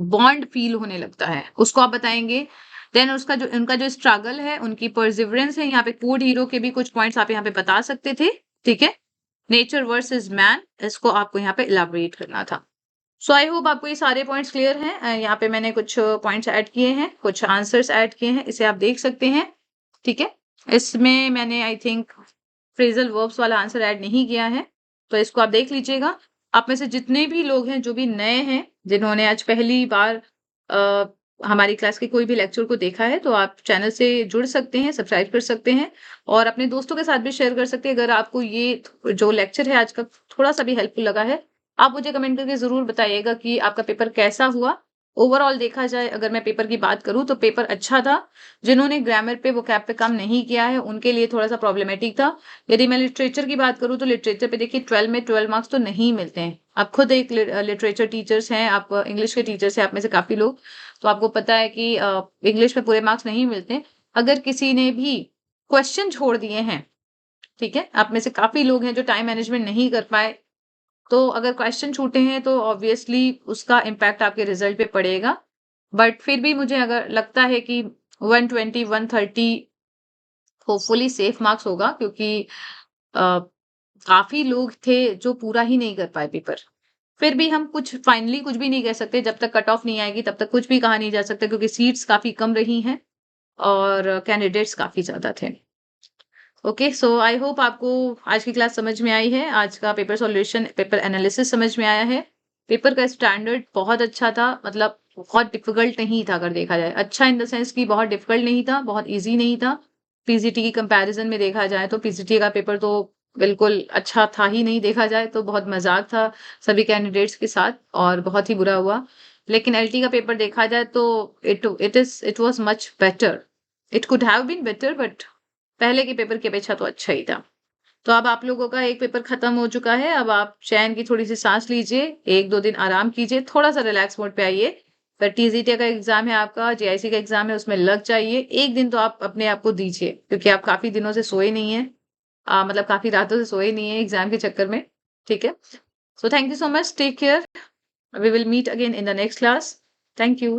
बॉन्ड फील होने लगता है, उसको आप बताएंगे। देन उनका जो स्ट्रगल है, उनकी परसिवरेंस है, यहाँ पे कोड हीरो के भी कुछ पॉइंट्स आप यहाँ पे बता सकते थे, ठीक है। नेचर वर्सेस मैन, इसको आपको यहाँ पे इलाबोरेट करना था। सो आई होप आपको ये सारे पॉइंट्स क्लियर हैं। यहाँ पे मैंने कुछ पॉइंट्स ऐड किए हैं, कुछ आंसर्स ऐड किए हैं, इसे आप देख सकते हैं, ठीक है। इसमें मैंने आई थिंक फ्रेजल वर्ब्स वाला आंसर ऐड नहीं किया है, तो इसको आप देख लीजिएगा। आप में से जितने भी लोग हैं जो भी नए हैं, जिन्होंने आज पहली बार हमारी क्लास के कोई भी लेक्चर को देखा है, तो आप चैनल से जुड़ सकते हैं, सब्सक्राइब कर सकते हैं और अपने दोस्तों के साथ भी शेयर कर सकते हैं। अगर आपको ये जो लेक्चर है आज का थोड़ा सा भी हेल्पफुल लगा है, आप मुझे कमेंट करके ज़रूर बताइएगा कि आपका पेपर कैसा हुआ। ओवरऑल देखा जाए, अगर मैं पेपर की बात करूँ तो पेपर अच्छा था। जिन्होंने ग्रामर पे, वोकैब पे काम नहीं किया है, उनके लिए थोड़ा-सा प्रॉब्लमैटिक था। यदि मैं लिटरेचर की बात करूँ तो लिटरेचर पे देखिए 12 में 12 मार्क्स तो नहीं मिलते हैं। आप खुद एक लिटरेचर टीचर्स हैं, आप इंग्लिश के टीचर्स हैं, आप में से काफ़ी लोग, तो आपको पता है कि इंग्लिश में पूरे मार्क्स नहीं मिलते। अगर किसी ने भी क्वेश्चन छोड़ दिए हैं, ठीक है? आप में से काफ़ी लोग हैं जो टाइम मैनेजमेंट नहीं कर पाए, तो अगर क्वेश्चन छूटे हैं तो ऑब्वियसली उसका इम्पैक्ट आपके रिजल्ट पे पड़ेगा। बट फिर भी मुझे अगर लगता है कि 120 130 होपफुली सेफ मार्क्स होगा, क्योंकि काफ़ी लोग थे जो पूरा ही नहीं कर पाए पेपर। फिर भी हम फाइनली कुछ भी नहीं कह सकते, जब तक कट ऑफ नहीं आएगी तब तक कुछ भी कहा नहीं जा सकता, क्योंकि सीट्स काफ़ी कम रही हैं और कैंडिडेट्स काफ़ी ज़्यादा थे। ओके, सो आई होप आपको आज की क्लास समझ में आई है। आज का पेपर सॉल्यूशन, पेपर एनालिसिस समझ में आया है। पेपर का स्टैंडर्ड बहुत अच्छा था, मतलब बहुत डिफिकल्ट नहीं था अगर देखा जाए। अच्छा इन द सेंस कि बहुत डिफिकल्ट नहीं था, बहुत ईज़ी नहीं था। पीजीटी की कंपैरिज़न में देखा जाए तो पीजीटी का पेपर तो बिल्कुल अच्छा था ही नहीं, देखा जाए तो बहुत मज़ाक था सभी कैंडिडेट्स के साथ और बहुत ही बुरा हुआ। लेकिन एलटी का पेपर देखा जाए तो it was much better. It could have been better, but पहले के पेपर की अपेक्षा तो अच्छा ही था। तो अब आप लोगों का एक पेपर खत्म हो चुका है, अब आप चैन की थोड़ी-सी साँस लीजिए, 1-2 दिन आराम कीजिए, थोड़ा-सा रिलैक्स मोड पे आइए। फिर टीजीटी का एग्ज़ाम है आपका, जेआईसी का एग्ज़ाम है, उसमें लग जाइए। 1 दिन तो आप अपने आप को दीजिए, क्योंकि आप काफ़ी दिनों से सोए नहीं हैं। मतलब काफ़ी रातों से सोए नहीं हैं एग्ज़ाम के चक्कर में, ठीक है? So thank you so much, take care, we will meet again in the next class. Thank you.